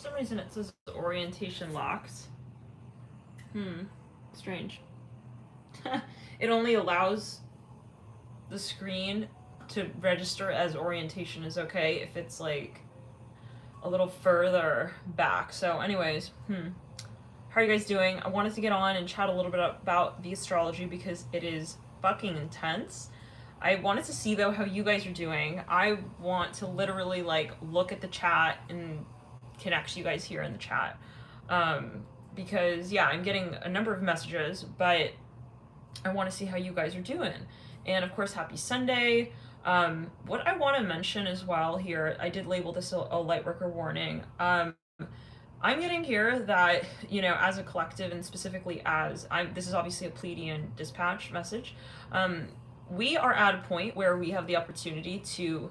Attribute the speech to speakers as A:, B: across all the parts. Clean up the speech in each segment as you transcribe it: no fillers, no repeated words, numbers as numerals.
A: For some reason it says orientation locked. Strange. It only allows the screen to register as orientation is okay if it's like a little further back. So anyways, how are you guys doing? I wanted to get on and chat a little bit about the astrology because it is fucking intense. I wanted to see though how you guys are doing. I want to literally like look at the chat and connect you guys here in the chat. Because yeah, I'm getting a number of messages, but I want to see how you guys are doing. And of course, happy Sunday. What I want to mention as well here, I did label this a Lightworker warning. I'm getting here that, you know, as a collective and specifically as, this is obviously a Pleiadian dispatch message, we are at a point where we have the opportunity to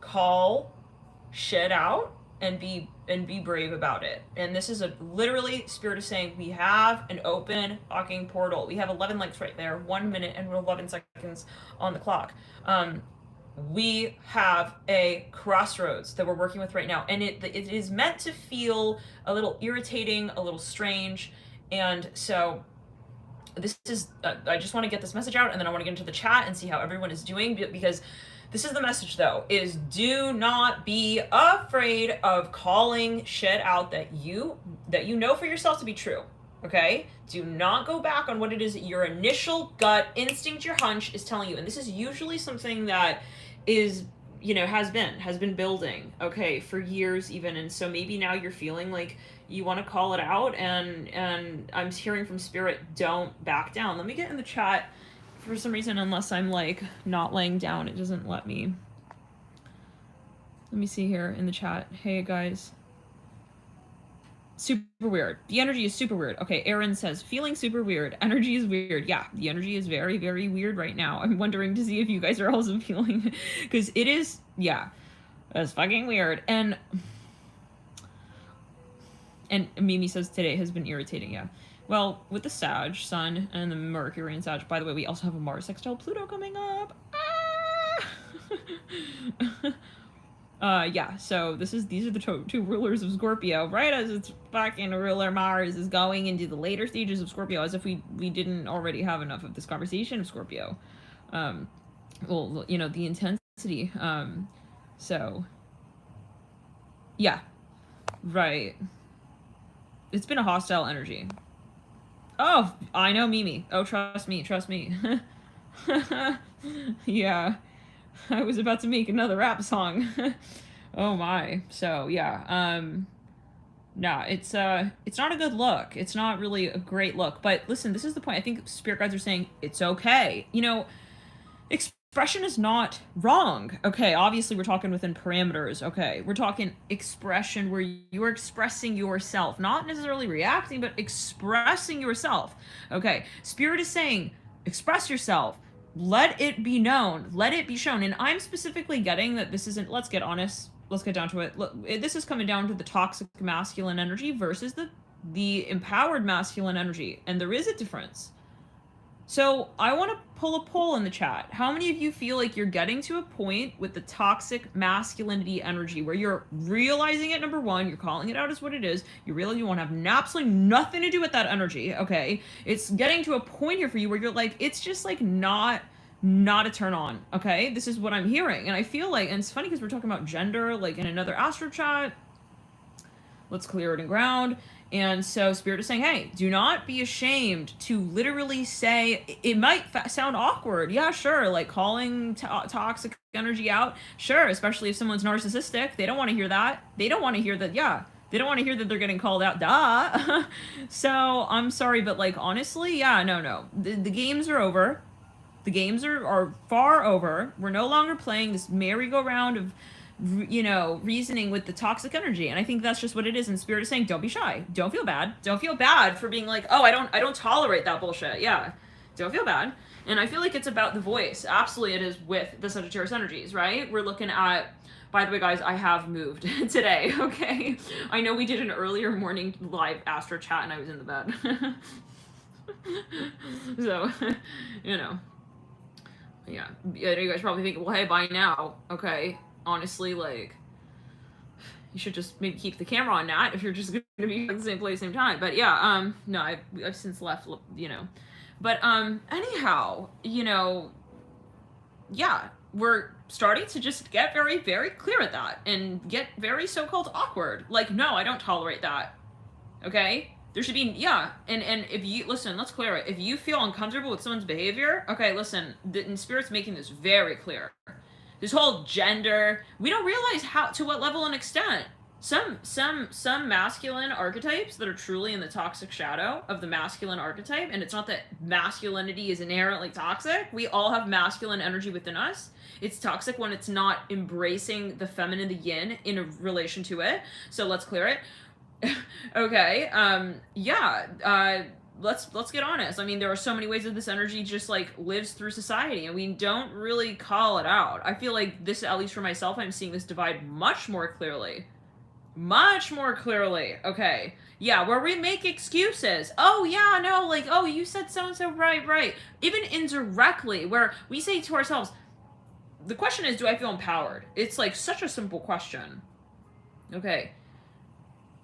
A: call shit out and be brave about it. And this is literally Spirit is saying we have an open fucking portal. We have 11 likes right there, 1 minute and 11 seconds on the clock. We have a crossroads that we're working with right now, and it is meant to feel a little irritating, a little strange, and so this is I just want to get this message out, and then I want to get into the chat and see how everyone is doing, because this is the message though, is do not be afraid of calling shit out that you know for yourself to be true. Okay? Do not go back on what it is that your initial gut instinct, your hunch is telling you. And this is usually something that is, you know, has been building, okay, for years even. And so maybe now you're feeling like you want to call it out, and I'm hearing from Spirit, don't back down. Let me get in the chat. For some reason, unless I'm like not laying down, it doesn't let me. Let me see here in the chat. Hey guys. Super weird. The energy is super weird. Okay, Aaron says, feeling super weird. Energy is weird. Yeah, the energy is very, very weird right now. I'm wondering to see if you guys are also feeling, because it is, yeah, that's fucking weird. And Mimi says today has been irritating, yeah. Well, with the Sag, Sun, and the Mercury and Sag, by the way, we also have a Mars sextile Pluto coming up. Yeah, so these are the two rulers of Scorpio, right as its fucking ruler Mars is going into the later stages of Scorpio, as if we didn't already have enough of this conversation of Scorpio. Well, you know, the intensity. So, yeah, right. It's been a hostile energy. Oh, I know Mimi. Oh, trust me. Yeah. I was about to make another rap song. Oh my. So, yeah. Nah, it's not a good look. It's not really a great look. But listen, this is the point. I think spirit guides are saying it's okay. You know, expression is not wrong. Okay, obviously we're talking within parameters. Okay, we're talking expression where you are expressing yourself, not necessarily reacting, but expressing yourself. Okay, spirit is saying express yourself. Let it be known. Let it be shown. And I'm specifically getting that this isn't, let's get honest, let's get down to it. Look, this is coming down to the toxic masculine energy versus the empowered masculine energy. And there is a difference. So I want to pull a poll in the chat. How many of you feel like you're getting to a point with the toxic masculinity energy where you're realizing it, number one, you're calling it out as what it is, you realize you want to have absolutely nothing to do with that energy, okay? It's getting to a point here for you where you're like, it's just like not a turn on, okay? This is what I'm hearing. And I feel like, and it's funny because we're talking about gender, like in another Astro chat. Let's clear it and ground. And so Spirit is saying, hey, do not be ashamed to literally say, it might sound awkward. Yeah, sure. Like calling toxic energy out. Sure. Especially if someone's narcissistic. They don't want to hear that. They don't want to hear that. Yeah. They don't want to hear that they're getting called out. Duh. So I'm sorry, but like, honestly, yeah, no. The games are over. The games are far over. We're no longer playing this merry-go-round of, you know, reasoning with the toxic energy. And I think that's just what it is. And Spirit is saying, don't be shy. Don't feel bad. Don't feel bad for being like, oh, I don't tolerate that bullshit. Yeah. Don't feel bad. And I feel like it's about the voice. Absolutely it is with the Sagittarius energies, right? We're looking at, by the way, guys, I have moved today, okay? I know we did an earlier morning live Astro chat and I was in the bed. So, you know. Yeah. You guys probably think, well, hey, bye now. Okay. Honestly, like, you should just maybe keep the camera on that if you're just going to be at the same place, same time. But yeah, no, I've since left, you know. But anyhow, you know, yeah, we're starting to just get very, very clear at that and get very so-called awkward. Like, no, I don't tolerate that. Okay? There should be, yeah, and if you, listen, let's clear it. If you feel uncomfortable with someone's behavior, okay, listen, and Spirit's making this very clear. This whole gender, we don't realize how, to what level and extent. Some masculine archetypes that are truly in the toxic shadow of the masculine archetype, and it's not that masculinity is inherently toxic. We all have masculine energy within us. It's toxic when it's not embracing the feminine, the yin, in a relation to it. So let's clear it. Okay, let's get honest. I mean, there are so many ways that this energy just like lives through society, and we don't really call it out. I feel like this, at least for myself, I'm seeing this divide much more clearly. Much more clearly. Okay. Yeah, where we make excuses. Oh, yeah, no, like, oh, you said so-and-so, right. Even indirectly, where we say to ourselves, the question is, do I feel empowered? It's like such a simple question. Okay.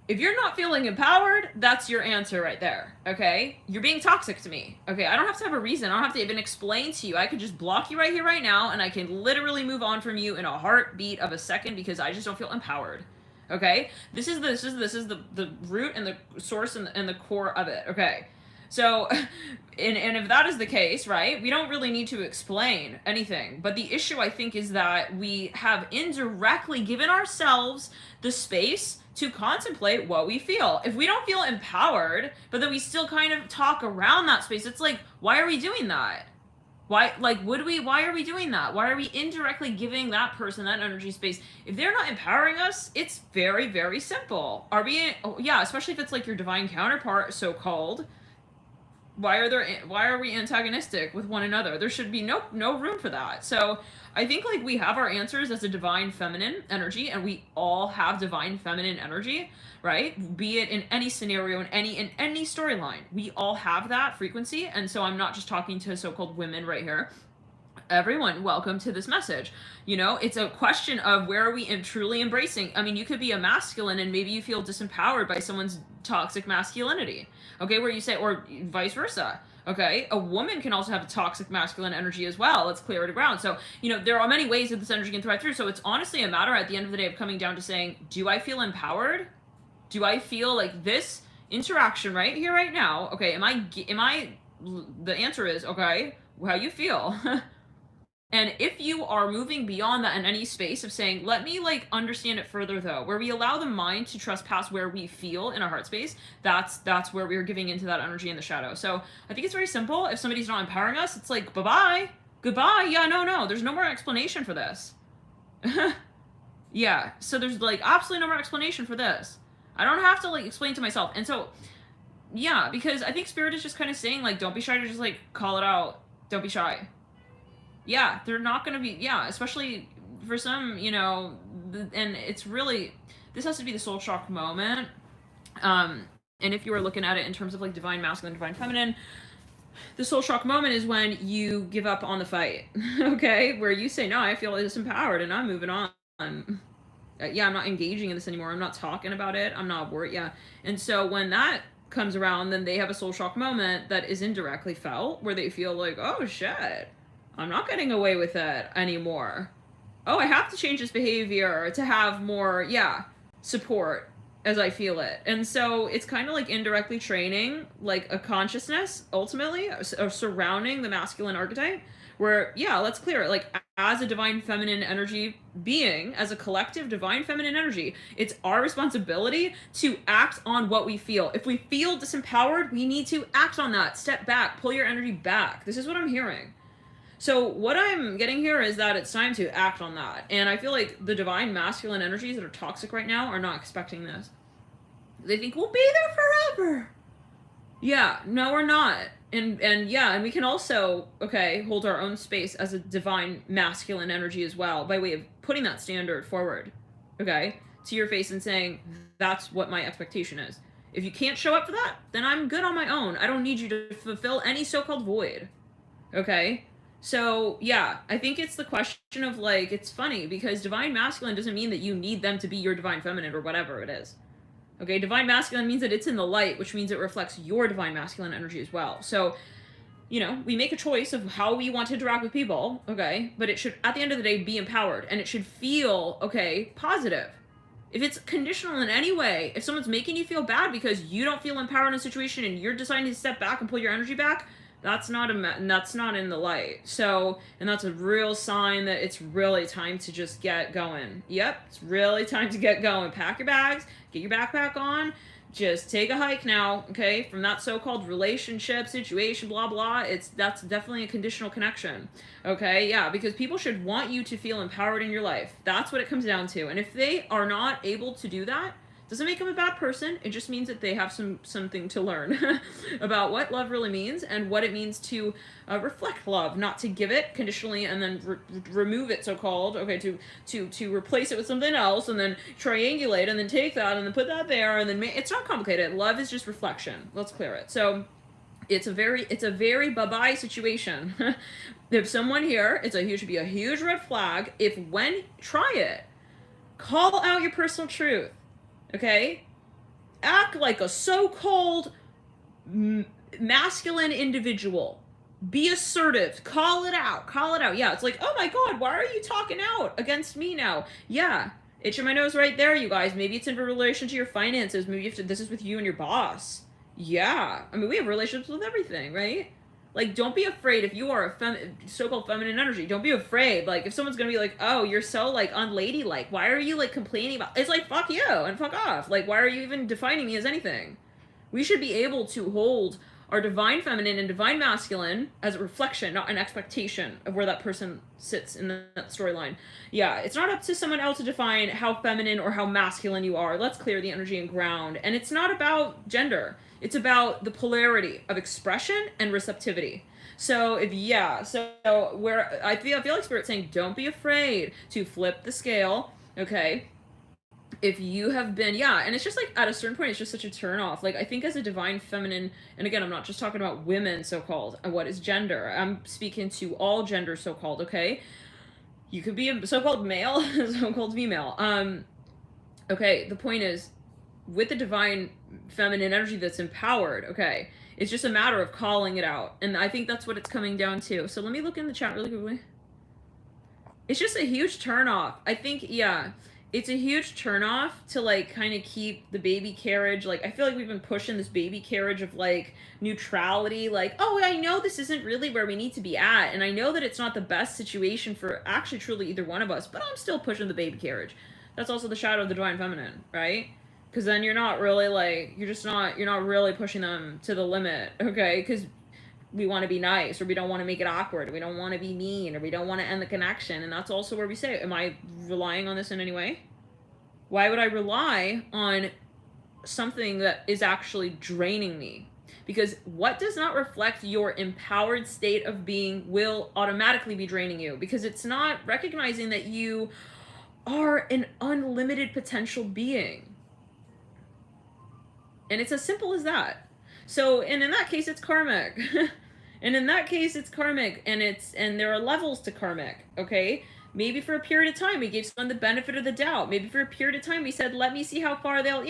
A: If you're not feeling empowered, that's your answer right there, okay? You're being toxic to me, okay? I don't have to have a reason. I don't have to even explain to you. I could just block you right here, right now, and I can literally move on from you in a heartbeat of a second because I just don't feel empowered, okay? This is the root and the source and the core of it, okay? So, and if that is the case, right, we don't really need to explain anything. But the issue, I think, is that we have indirectly given ourselves the space to contemplate what we feel. If we don't feel empowered, but then we still kind of talk around that space, it's like, why are we doing that? Why, like, why are we doing that? Why are we indirectly giving that person that energy space? If they're not empowering us, it's very, very simple. Are we, yeah, especially if it's like your divine counterpart, so-called, why are we antagonistic with one another? There should be no room for that. So I think like we have our answers as a divine feminine energy, and we all have divine feminine energy, right? Be it in any scenario, in any storyline, we all have that frequency. And so I'm not just talking to so-called women right here. Everyone, welcome to this message. You know, it's a question of where are we truly embracing. I mean, you could be a masculine and maybe you feel disempowered by someone's toxic masculinity, okay, where you say, or vice versa, okay? A woman can also have a toxic masculine energy as well. Let's clear it around. So, you know, there are many ways that this energy can thrive through. So it's honestly a matter at the end of the day of coming down to saying, do I feel empowered? Do I feel like this interaction right here, right now? Okay, the answer is, okay, how you feel. And if you are moving beyond that in any space of saying, let me like understand it further though, where we allow the mind to trespass where we feel in our heart space, that's where we're giving into that energy in the shadow. So I think it's very simple. If somebody's not empowering us, it's like, bye-bye, goodbye. Yeah, no, there's no more explanation for this. Yeah, so there's like absolutely no more explanation for this. I don't have to like explain to myself. And so, yeah, because I think Spirit is just kind of saying like, don't be shy to just like call it out. Don't be shy. Yeah, they're not going to be, yeah, especially for some, you know, and it's really, this has to be the soul shock moment. And if you were looking at it in terms of like divine masculine, divine feminine, the soul shock moment is when you give up on the fight, okay? Where you say, no, I feel disempowered and I'm moving on. Yeah, I'm not engaging in this anymore. I'm not talking about it. I'm not worried. Yeah. And so when that comes around, then they have a soul shock moment that is indirectly felt where they feel like, oh shit, I'm not getting away with it anymore. Oh, I have to change this behavior to have more, yeah, support as I feel it. And so it's kind of like indirectly training like a consciousness ultimately of surrounding the masculine archetype where, yeah, let's clear it. Like as a divine feminine energy being, as a collective divine feminine energy, it's our responsibility to act on what we feel. If we feel disempowered, we need to act on that. Step back, pull your energy back. This is what I'm hearing. So what I'm getting here is that it's time to act on that. And I feel like the divine masculine energies that are toxic right now are not expecting this. They think we'll be there forever. Yeah, no, we're not. And yeah, and we can also, okay, hold our own space as a divine masculine energy as well by way of putting that standard forward, okay, to your face and saying, that's what my expectation is. If you can't show up for that, then I'm good on my own. I don't need you to fulfill any so-called void, okay? So, yeah, I think it's the question of, like, it's funny because divine masculine doesn't mean that you need them to be your divine feminine or whatever it is. Okay, divine masculine means that it's in the light, which means it reflects your divine masculine energy as well. So, you know, we make a choice of how we want to interact with people, okay, but it should, at the end of the day, be empowered, and it should feel, okay, positive. If it's conditional in any way, if someone's making you feel bad because you don't feel empowered in a situation and you're deciding to step back and pull your energy back, that's not in the light. So, and that's a real sign that it's really time to just get going. Yep, it's really time to get going. Pack your bags, get your backpack on, just take a hike now, okay? From that so-called relationship situation, blah blah. That's definitely a conditional connection, okay? Yeah, because people should want you to feel empowered in your life. That's what it comes down to. And if they are not able to do that, doesn't make them a bad person. It just means that they have something to learn about what love really means and what it means to reflect love, not to give it conditionally and then remove it, so-called, okay, to replace it with something else and then triangulate and then take that and then put that there and then it's not complicated. Love is just reflection. Let's clear it. So it's a very bye-bye situation. If someone here, should be a huge red flag. If when try it, call out your personal truth. Okay? Act like a so-called masculine individual. Be assertive. Call it out. Call it out. Yeah, it's like, oh my god, why are you talking out against me now? Yeah, itching my nose right there, you guys. Maybe it's in relation to your finances. Maybe this is with you and your boss. Yeah. I mean, we have relationships with everything, right? Like, don't be afraid if you are a so-called feminine energy. Don't be afraid. Like, if someone's gonna be like, oh, you're so, like, unladylike. Why are you, like, complaining about... It's like, fuck you and fuck off. Like, why are you even defining me as anything? We should be able to hold our divine feminine and divine masculine as a reflection, not an expectation of where that person sits in that storyline. Yeah, it's not up to someone else to define how feminine or how masculine you are. Let's clear the energy and ground. And it's not about gender. It's about the polarity of expression and receptivity. So where I feel like Spirit's saying, don't be afraid to flip the scale, okay? If you have been, and it's just like at a certain point, it's just such a turn off. Like, I think as a divine feminine, and again, I'm not just talking about women, so-called, what is gender? I'm speaking to all gender, so-called, okay? You could be a so-called male, so-called female. Okay, the point is, with the divine feminine energy that's empowered, okay, it's just a matter of calling it out. And I think that's what it's coming down to. So let me look in the chat really quickly. It's just a huge turnoff. I think, it's a huge turnoff to, like, kind of keep the baby carriage. Like, I feel like we've been pushing this baby carriage of, like, neutrality. Like, oh, I know this isn't really where we need to be at. And I know that it's not the best situation for actually truly either one of us. But I'm still pushing the baby carriage. That's also the shadow of the divine feminine, right? Because then you're not really, like, you're not really pushing them to the limit, okay? Because we want to be nice, or we don't want to make it awkward, or we don't want to be mean, or we don't want to end the connection. And that's also where we say, am I relying on this in any way? Why would I rely on something that is actually draining me? Because what does not reflect your empowered state of being will automatically be draining you, because it's not recognizing that you are an unlimited potential being. And it's as simple as that. So, and in that case, it's karmic. And in that case, it's karmic. And there are levels to karmic, okay? Maybe for a period of time, we gave someone the benefit of the doubt. Maybe for a period of time, we said, let me see how far they'll,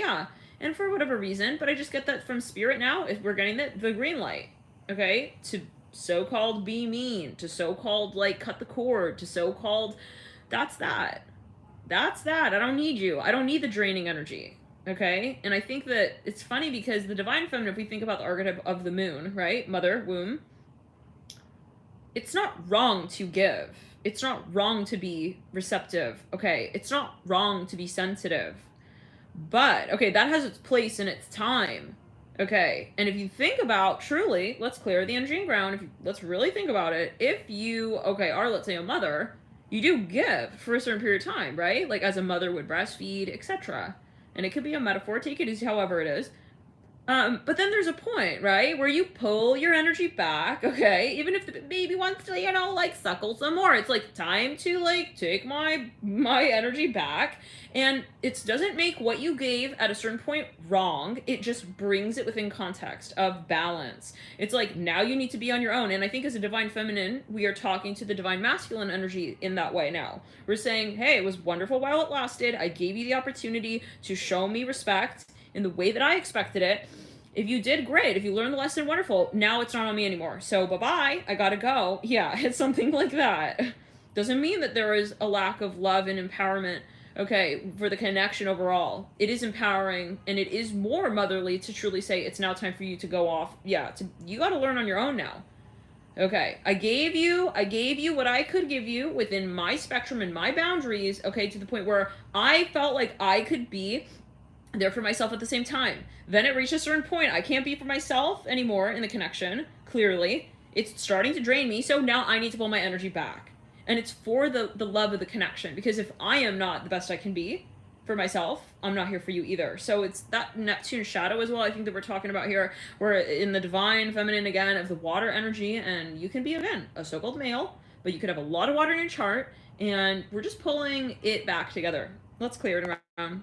A: And for whatever reason, but I just get that from Spirit now, is we're getting the green light, okay? To so-called be mean, to so-called, like, cut the cord, to so-called, that's that. That's that. I don't need you. I don't need the draining energy. Okay? And I think that it's funny because the divine feminine, if we think about the archetype of the moon, right? Mother, womb. It's not wrong to give. It's not wrong to be receptive. Okay? It's not wrong to be sensitive. But, okay, that has its place and its time. Okay? And if you think about, truly, let's clear the energy and ground. Let's really think about it. If you, are, let's say, a mother, you do give for a certain period of time, right? Like, as a mother would breastfeed, etc. And it could be a metaphor, take it as however it is. But then there's a point, right, where you pull your energy back, okay? Even if the baby wants to, you know, like suckle some more, it's like time to like take my energy back. And it doesn't make what you gave at a certain point wrong. It just brings it within context of balance. It's like now you need to be on your own. And I think as a divine feminine, we are talking to the divine masculine energy in that way now. We're saying, hey, it was wonderful while it lasted. I gave you the opportunity to show me respect in the way that I expected it. If you did, great. If you learned the lesson, wonderful. Now it's not on me anymore. So bye-bye. I gotta go. Yeah, it's something like that. Doesn't mean that there is a lack of love and empowerment, okay, for the connection overall. It is empowering, and it is more motherly to truly say it's now time for you to go off. Yeah, you gotta learn on your own now. Okay, I gave you what I could give you within my spectrum and my boundaries, okay, to the point where I felt like I could be there for myself at the same time. Then it reached a certain point. I can't be for myself anymore in the connection, clearly. It's starting to drain me, so now I need to pull my energy back. And it's for the love of the connection, because if I am not the best I can be for myself, I'm not here for you either. So it's that Neptune shadow as well, I think, that we're talking about here. We're in the divine feminine, again, of the water energy, and you can be, again, a so-called male, but you could have a lot of water in your chart, and we're just pulling it back together. Let's clear it around.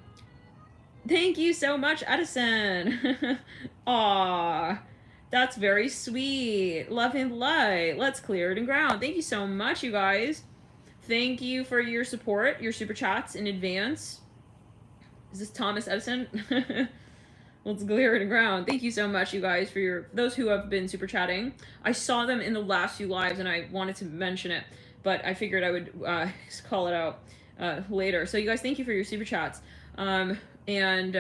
A: Thank you so much, Edison. Aw, that's very sweet. Love and light. Let's clear it and ground. Thank you so much, you guys. Thank you for your support, your super chats in advance. Is this Thomas Edison? Let's clear it and ground. Thank you so much, you guys, for those who have been super chatting. I saw them in the last few lives, and I wanted to mention it, but I figured I would call it out later. So, you guys, thank you for your super chats. And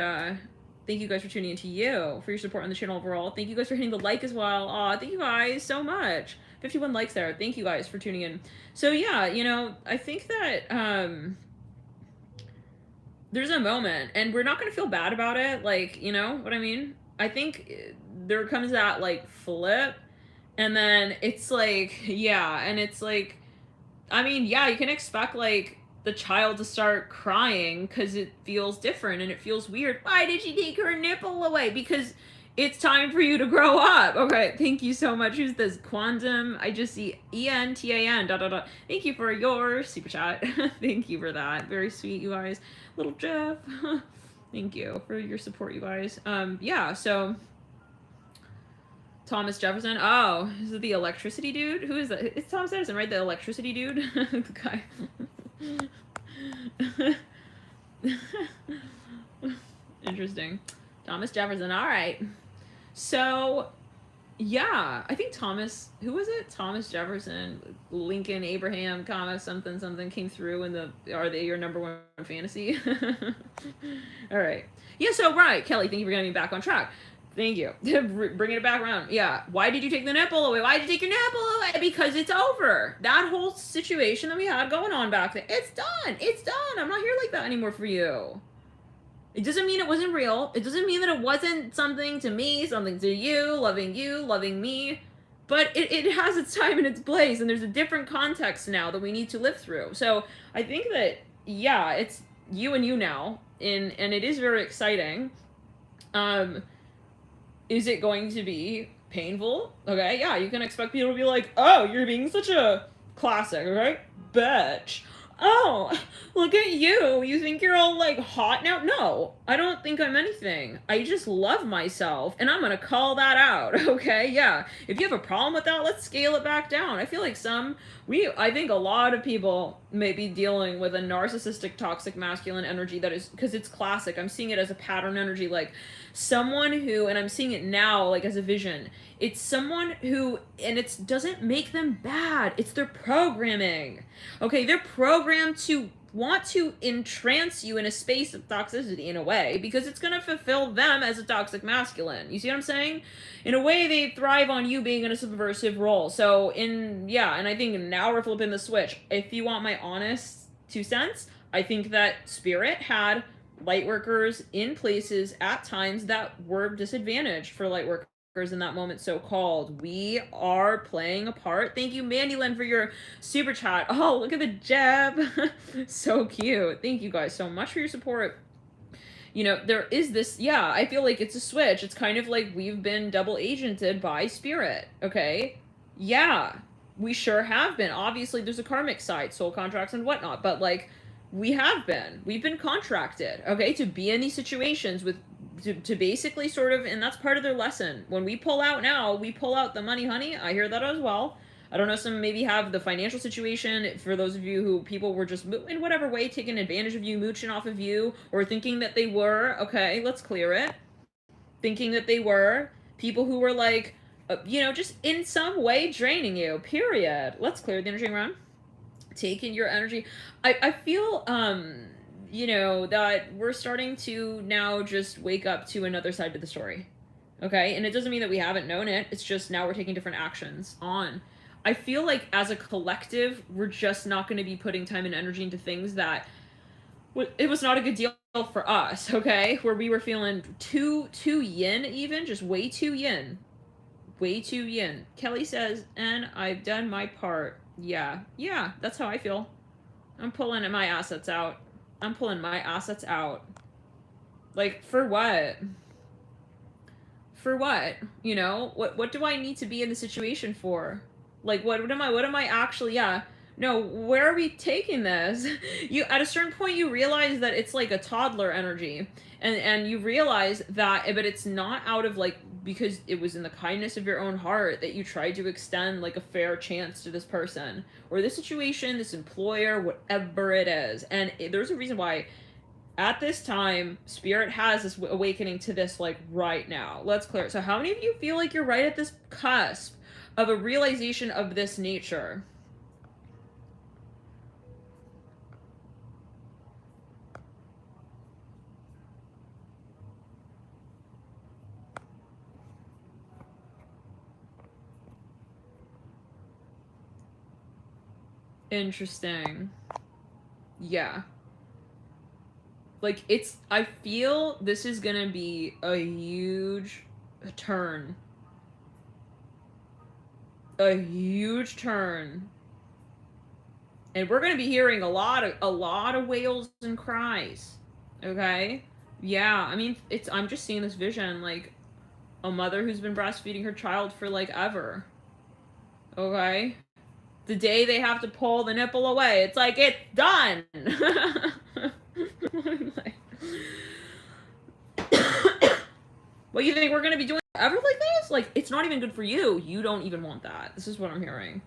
A: thank you guys for tuning in, to you, for your support on the channel overall. Thank you guys for hitting the like as well. Aw, thank you guys so much. 51 likes there. Thank you guys for tuning in. So yeah, you know, I think that there's a moment, and we're not going to feel bad about it. Like, you know what I mean? I think there comes that like flip, and then it's like, yeah, and it's like, I mean, yeah, you can expect like the child to start crying because it feels different and it feels weird. Why did she take her nipple away? Because it's time for you to grow up. Okay, thank you so much. Who's this? Quantum. I just see ENTAN. ... Thank you for your super chat. Thank you for that. Very sweet, you guys. Little Jeff. Thank you for your support, you guys. Yeah, so Thomas Jefferson. Oh, is it the electricity dude? Who is that? It's Thomas Edison, right? The electricity dude? The guy. Interesting. Thomas Jefferson. All right. So, yeah, I think Thomas, who was it? Thomas Jefferson, Lincoln, Abraham, comma, something, something came through in the, are they your number one fantasy? All right. Yeah, so, right, Kelly, thank you for getting me back on track. Thank you. Bringing it back around. Yeah. Why did you take the nipple away? Why did you take your nipple away? Because it's over. That whole situation that we had going on back then, it's done. It's done. I'm not here like that anymore for you. It doesn't mean it wasn't real. It doesn't mean that it wasn't something to me, something to you, loving me. But it has its time and its place, and there's a different context now that we need to live through. So I think that, yeah, it's you and you now, and it is very exciting. Is it going to be painful? Okay, yeah, you can expect people to be like, oh, you're being such a classic, okay? Bitch. Oh, look at you. You think you're all, like, hot now? No, I don't think I'm anything. I just love myself, and I'm gonna call that out, okay? Yeah, if you have a problem with that, let's scale it back down. I feel like I think a lot of people may be dealing with a narcissistic, toxic, masculine energy that is, because it's classic. I'm seeing it as a pattern energy, like, someone who, and I'm seeing it now, like, as a vision, it's someone who, and it doesn't make them bad, it's their programming. Okay, they're programmed to want to entrance you in a space of toxicity in a way, because it's going to fulfill them as a toxic masculine. You see what I'm saying? In a way, they thrive on you being in a subversive role. So, and I think now we're flipping the switch. If you want my honest 2 cents, I think that Spirit had Lightworkers in places at times that were disadvantaged for Lightworkers in that moment, so-called. We are playing a part. Thank you, Mandy Lynn, for your super chat. Oh, look at the jab. So cute. Thank you guys so much for your support. you know, there is this, yeah, I feel like it's a switch. It's kind of like we've been double agented by spirit, okay? Yeah, we sure have been. Obviously, there's a karmic side, soul contracts and whatnot, but like, we've been contracted, okay, to be in these situations with, to basically sort of, and that's part of their lesson. When we pull out now, we pull out the money, honey. I hear that as well. I don't know, some maybe have the financial situation, for those of you who people were just, in whatever way, taking advantage of you, mooching off of you, or thinking that they were, okay, let's clear it. Thinking that they were. People who were like, you know, just in some way draining you, period. Let's clear the energy around. Taking your energy. I feel, you know, that we're starting to now just wake up to another side to the story. Okay? And it doesn't mean that we haven't known it. It's just now we're taking different actions on. I feel like as a collective, we're just not going to be putting time and energy into things that it was not a good deal for us, okay? Where we were feeling too yin, even, just way too yin. Way too yin. Kelly says, and I've done my part. Yeah, that's how I feel. I'm pulling my assets out. I'm pulling my assets out. Like, for what? For what? You know? What do I need to be in the situation for? Like, what am I actually, yeah. No, where are we taking this? You, at a certain point, you realize that it's like a toddler energy. And you realize that, but it's not out of like, because it was in the kindness of your own heart that you tried to extend like a fair chance to this person or this situation, this employer, whatever it is. And there's a reason why at this time, Spirit has this awakening to this like right now. Let's clear it. So how many of you feel like you're right at this cusp of a realization of this nature? Interesting. Yeah. Like, it's, I feel this is gonna be a huge turn. A huge turn. And we're gonna be hearing a lot of wails and cries. Okay? Yeah, I mean, I'm just seeing this vision, like, a mother who's been breastfeeding her child for, like, ever. Okay? The day they have to pull the nipple away, it's like, it's done! What, you think we're gonna be doing ever like this? Like, it's not even good for you. You don't even want that. This is what I'm hearing.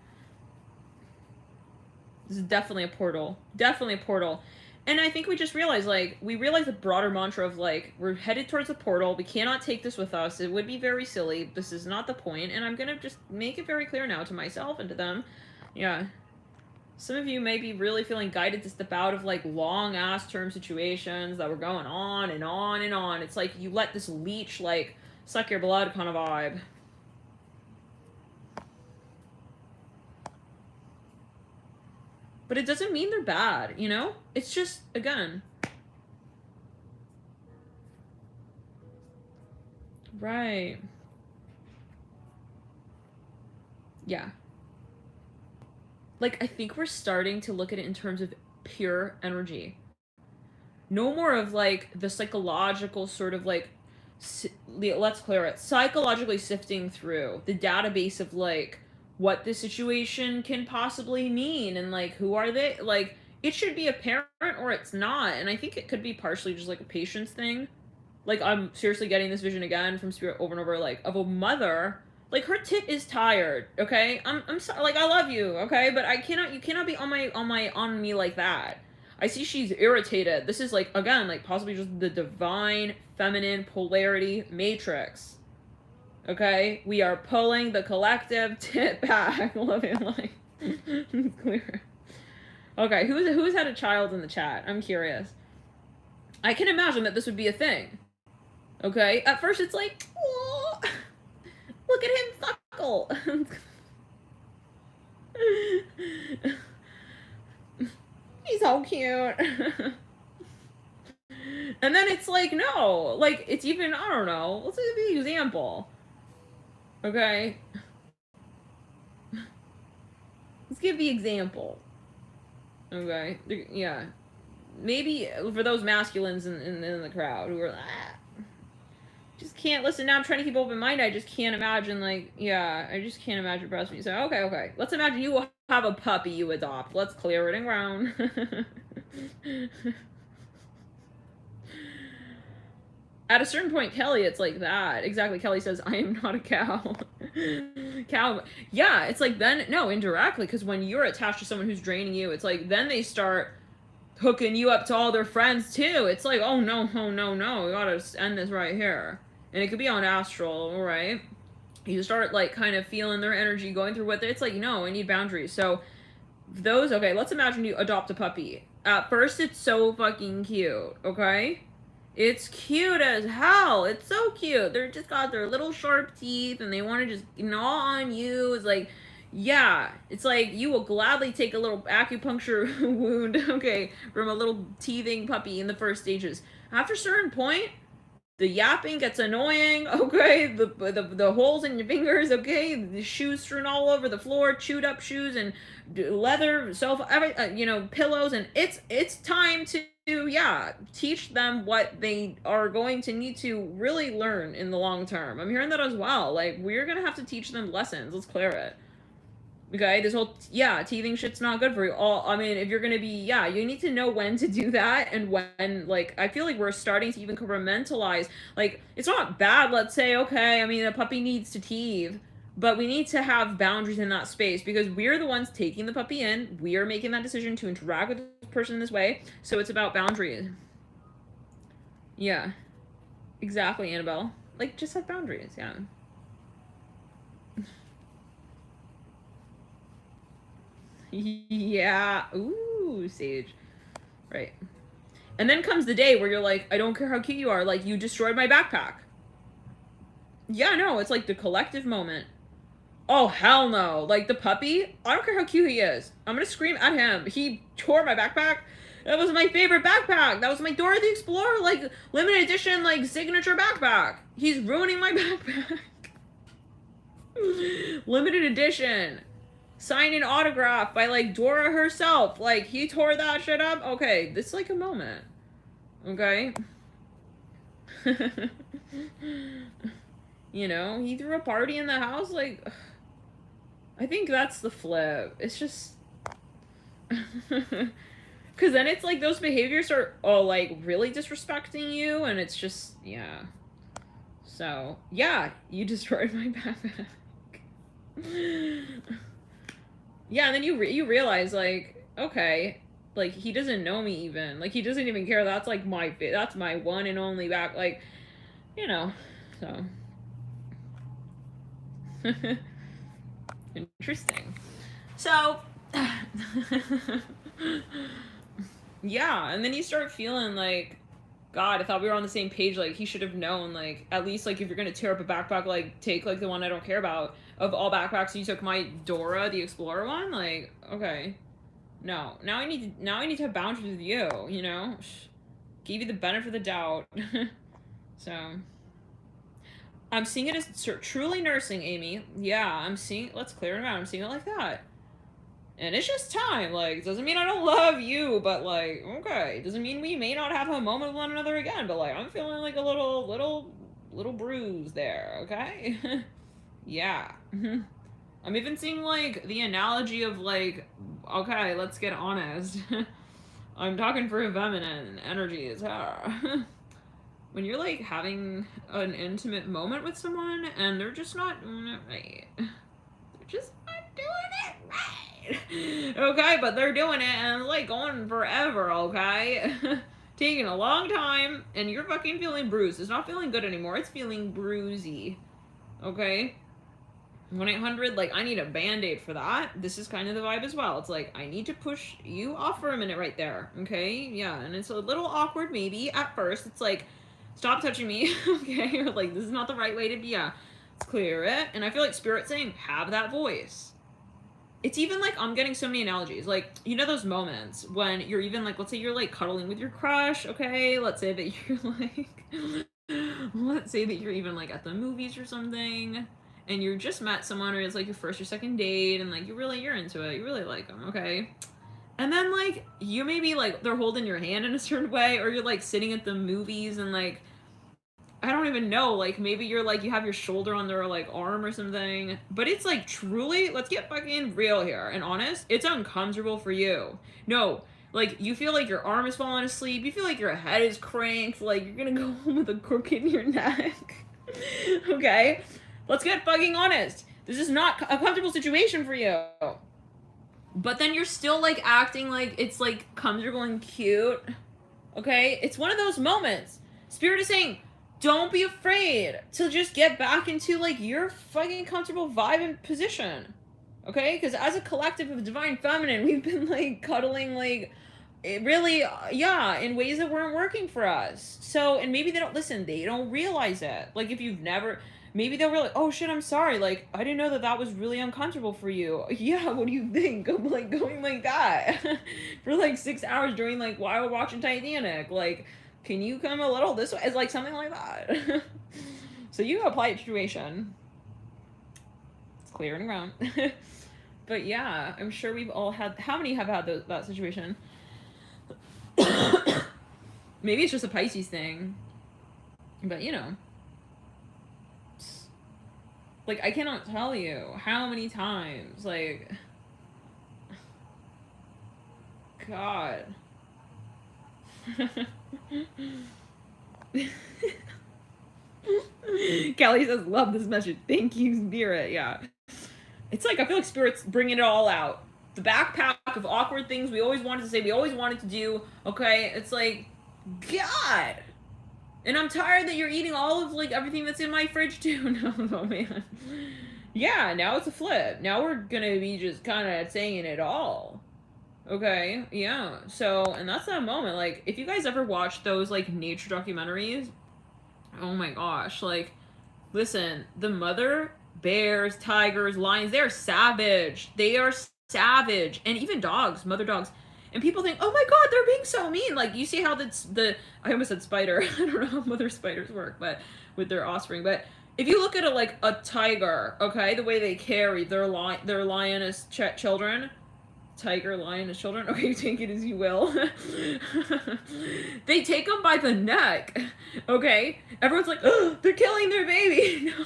A: This is definitely a portal. Definitely a portal. And I think we just realized, like, we realized the broader mantra of, like, we're headed towards a portal. We cannot take this with us. It would be very silly. This is not the point. And I'm gonna just make it very clear now to myself and to them. Yeah. Some of you may be really feeling guided to step out of, like, long-ass term situations that were going on and on and on. It's like you let this leech, like, suck your blood kind of vibe. But it doesn't mean they're bad, you know? It's just, again. Right. Yeah. Like, I think we're starting to look at it in terms of pure energy. No more of, like, the psychological sort of, like, let's clear it. Psychologically sifting through the database of, like, what the situation can possibly mean and, like, who are they? Like, it should be apparent or it's not. And I think it could be partially just, like, a patience thing. Like, I'm seriously getting this vision again from Spirit over and over, like, of a mother. Like, her tit is tired, okay? I'm sorry, like, I love you, okay? But you cannot be on me like that. I see she's irritated. This is, like, again, like, possibly just the divine feminine polarity matrix. Okay? We are pulling the collective tit back. Loving life. Clear. Okay, who's had a child in the chat? I'm curious. I can imagine that this would be a thing. Okay? At first it's like, oh, look at him suckle. He's so cute. And then it's like, no. Like, it's even, I don't know. Let's give the example. Okay? Let's give the example. Okay? Yeah. maybe for those masculines in the crowd who are just can't listen. Now I'm trying to keep open mind. I just can't imagine, like, yeah, I just can't imagine breastfeeding. So okay, let's imagine you will have a puppy you adopt. Let's clear it and ground. At a certain point, Kelly, it's like that. Exactly. Kelly says, I am not a cow. Cow. Yeah, it's like then, no, indirectly, because when you're attached to someone who's draining you, it's like then they start hooking you up to all their friends too. It's like, oh no, we gotta end this right here. And it could be on Astral, right? You start like kind of feeling their energy going through what it's like, no, I need boundaries. So those, okay, let's imagine you adopt a puppy. At first, it's so fucking cute, okay? It's cute as hell. It's so cute. They're just got their little sharp teeth and they want to just gnaw on you. It's like, yeah, it's like you will gladly take a little acupuncture wound, okay, from a little teething puppy in the first stages. After a certain point, the yapping gets annoying, okay, the holes in your fingers, okay, the shoes strewn all over the floor, chewed up shoes and leather, pillows, and it's time to, yeah, teach them what they are going to need to really learn in the long term. I'm hearing that as well. Like, we're gonna have to teach them lessons. Let's clear it. Okay, this whole, yeah, teething shit's not good for you. I mean, if you're gonna be, yeah, you need to know when to do that and when, like, I feel like we're starting to even compartmentalize, like, it's not bad, let's say, okay, I mean, a puppy needs to teeth, but we need to have boundaries in that space because we're the ones taking the puppy in, we are making that decision to interact with this person in this way, so it's about boundaries. Yeah, exactly, Annabelle. Like, just have boundaries, yeah. Yeah. Ooh, Sage. Right. And then comes the day where you're like, I don't care how cute you are. Like, you destroyed my backpack. Yeah, no, it's like the collective moment. Oh, hell no. Like, the puppy, I don't care how cute he is. I'm gonna scream at him. He tore my backpack. That was my favorite backpack. That was my Dora the Explorer, like, limited edition, like, signature backpack. He's ruining my backpack. Limited edition. Signed and autographed by, like, Dora herself. Like, he tore that shit up. Okay, this is like a moment. Okay? You know, he threw a party in the house. Like, I think that's the flip. It's just... Because then it's like those behaviors are, like, really disrespecting you. And it's just, yeah. So, yeah, you destroyed my backpack. Yeah, and then you realize, like, okay, like, he doesn't know me even. Like, he doesn't even care. That's, like, that's my one and only back, like, you know, so. Interesting. So, yeah, and then you start feeling like, God, I thought we were on the same page. Like, he should have known, like, at least, like, if you're gonna tear up a backpack, like, take, like, the one I don't care about. Of all backpacks, you took my Dora the Explorer one? Like, okay. No. Now I need to have boundaries with you, you know? Give you the benefit of the doubt. So. I'm seeing it as truly nursing, Amy. Yeah, let's clear it out. I'm seeing it like that. And it's just time. Like, it doesn't mean I don't love you, but, like, okay. It doesn't mean we may not have a moment with one another again, but, like, I'm feeling like a little bruise there, okay? Yeah. I'm even seeing, like, the analogy of, like, okay, let's get honest. I'm talking for feminine energies. When you're, like, having an intimate moment with someone and they're just not doing it right. They're just not doing it right. Okay, but they're doing it and it's, like, going forever, okay? Taking a long time and you're fucking feeling bruised. It's not feeling good anymore. It's feeling bruisey. Okay? 1-800, like, I need a band-aid for that. This is kind of the vibe as well. It's like, I need to push you off for a minute right there, okay? Yeah, and it's a little awkward maybe at first. It's like, stop touching me, okay? Or like, this is not the right way to be, yeah. Let's clear it. And I feel like Spirit's saying, have that voice. It's even like, I'm getting so many analogies. Like, you know those moments when you're even like, let's say you're like cuddling with your crush, okay? Let's say that you're like, let's say that you're even like at the movies or something. And you just met someone, or it's like your first or second date, and like you're into it, you really like them, okay? And then, like, you maybe, like, they're holding your hand in a certain way, or you're, like, sitting at the movies and, like, I don't even know, like, maybe you're, like, you have your shoulder on their, like, arm or something. But it's, like, truly, let's get fucking real here and honest, it's uncomfortable for you. No, like, you feel like your arm is falling asleep, you feel like your head is cranked, like, you're gonna go home with a crook in your neck. Okay? Let's get fucking honest. This is not a comfortable situation for you. But then you're still, like, acting like it's, like, comfortable and cute. Okay? It's one of those moments. Spirit is saying, don't be afraid to just get back into, like, your fucking comfortable vibe and position. Okay? Because as a collective of divine feminine, we've been, like, cuddling, like, it really, yeah, in ways that weren't working for us. So, and maybe they don't listen. They don't realize it. Like, if you've never... Maybe they'll realize, oh shit, I'm sorry, like, I didn't know that that was really uncomfortable for you. Yeah, what do you think? I'm, like, going like that for, like, 6 hours during, like, while we're watching Titanic. Like, can you come a little this way? It's, like, something like that. So you apply your situation. It's clearing ground. But yeah, I'm sure we've all had, how many have had that situation? Maybe it's just a Pisces thing. But, you know. Like, I cannot tell you how many times, like, God. Kelly says, love this message. Thank you, Spirit. Yeah. It's like, I feel like Spirit's bringing it all out. The backpack of awkward things we always wanted to say, we always wanted to do, okay? It's like, God. And I'm tired that you're eating all of, like, everything that's in my fridge, too. No, oh, man. Yeah, now it's a flip. Now we're gonna be just kind of saying it all. Okay, yeah. So, and that's that moment. Like, if you guys ever watch those, like, nature documentaries, oh my gosh, like, listen, the mother bears, tigers, lions, they are savage. They are savage. And even dogs, mother dogs. And people think, oh my god, they're being so mean. Like, you see how I almost said spider. I don't know how mother spiders work, but with their offspring. But if you look at a tiger, okay, the way they carry their lioness children, tiger, lioness children, okay, take it as you will. They take them by the neck, okay? Everyone's like, oh, they're killing their baby. No.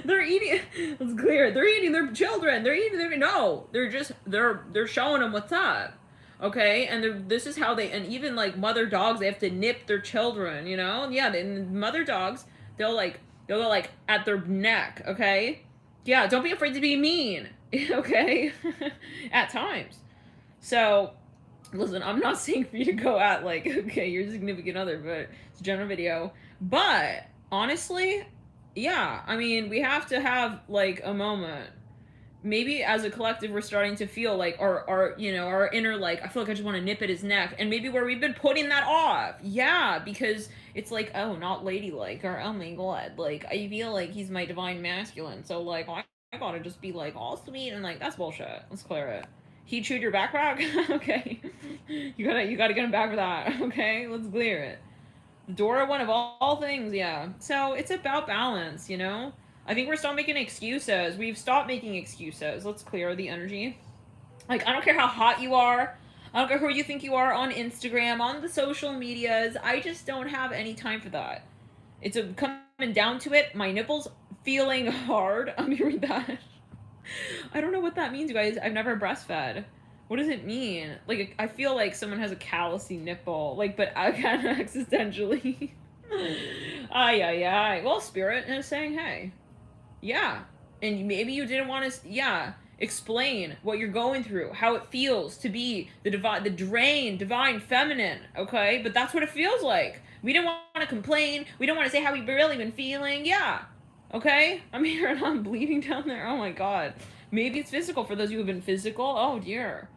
A: They're eating, it's clear, they're eating their children. They're eating their, no, they're showing them what's up. Okay, and this is how they, and even, like, mother dogs, they have to nip their children, you know? Yeah, mother dogs, they'll go, like, at their neck, okay? Yeah, don't be afraid to be mean, okay? At times. So, listen, I'm not saying for you to go at, like, okay, your significant other, but it's a general video. But, honestly, yeah, I mean, we have to have, like, a moment. Maybe as a collective we're starting to feel like our you know, our inner, like, I feel like I just want to nip at his neck, and maybe where we've been putting that off. Yeah, because it's like, oh, not ladylike, or oh my god, like, I feel like he's my divine masculine, so, like, I gotta just be, like, all sweet, and, like, that's bullshit. Let's clear it. He chewed your backpack? Okay. You gotta get him back for that. Okay, let's clear it. The Dora one of all things, yeah. So it's about balance, you know? I think we're still making excuses. We've stopped making excuses. Let's clear the energy. Like, I don't care how hot you are. I don't care who you think you are on Instagram, on the social medias. I just don't have any time for that. It's coming down to it. My nipples feeling hard. Let me read that. I don't know what that means, you guys. I've never breastfed. What does it mean? Like, I feel like someone has a callousy nipple. Like, but kind of existentially. Ay. Well, Spirit is saying, hey. Yeah. And maybe you didn't want to, yeah, explain what you're going through, how it feels to be the divine feminine, okay? But that's what it feels like. We don't want to complain. We don't want to say how we've really been feeling. Yeah. Okay? I'm here and I'm bleeding down there. Oh my god. Maybe it's physical for those of you who have been physical. Oh dear.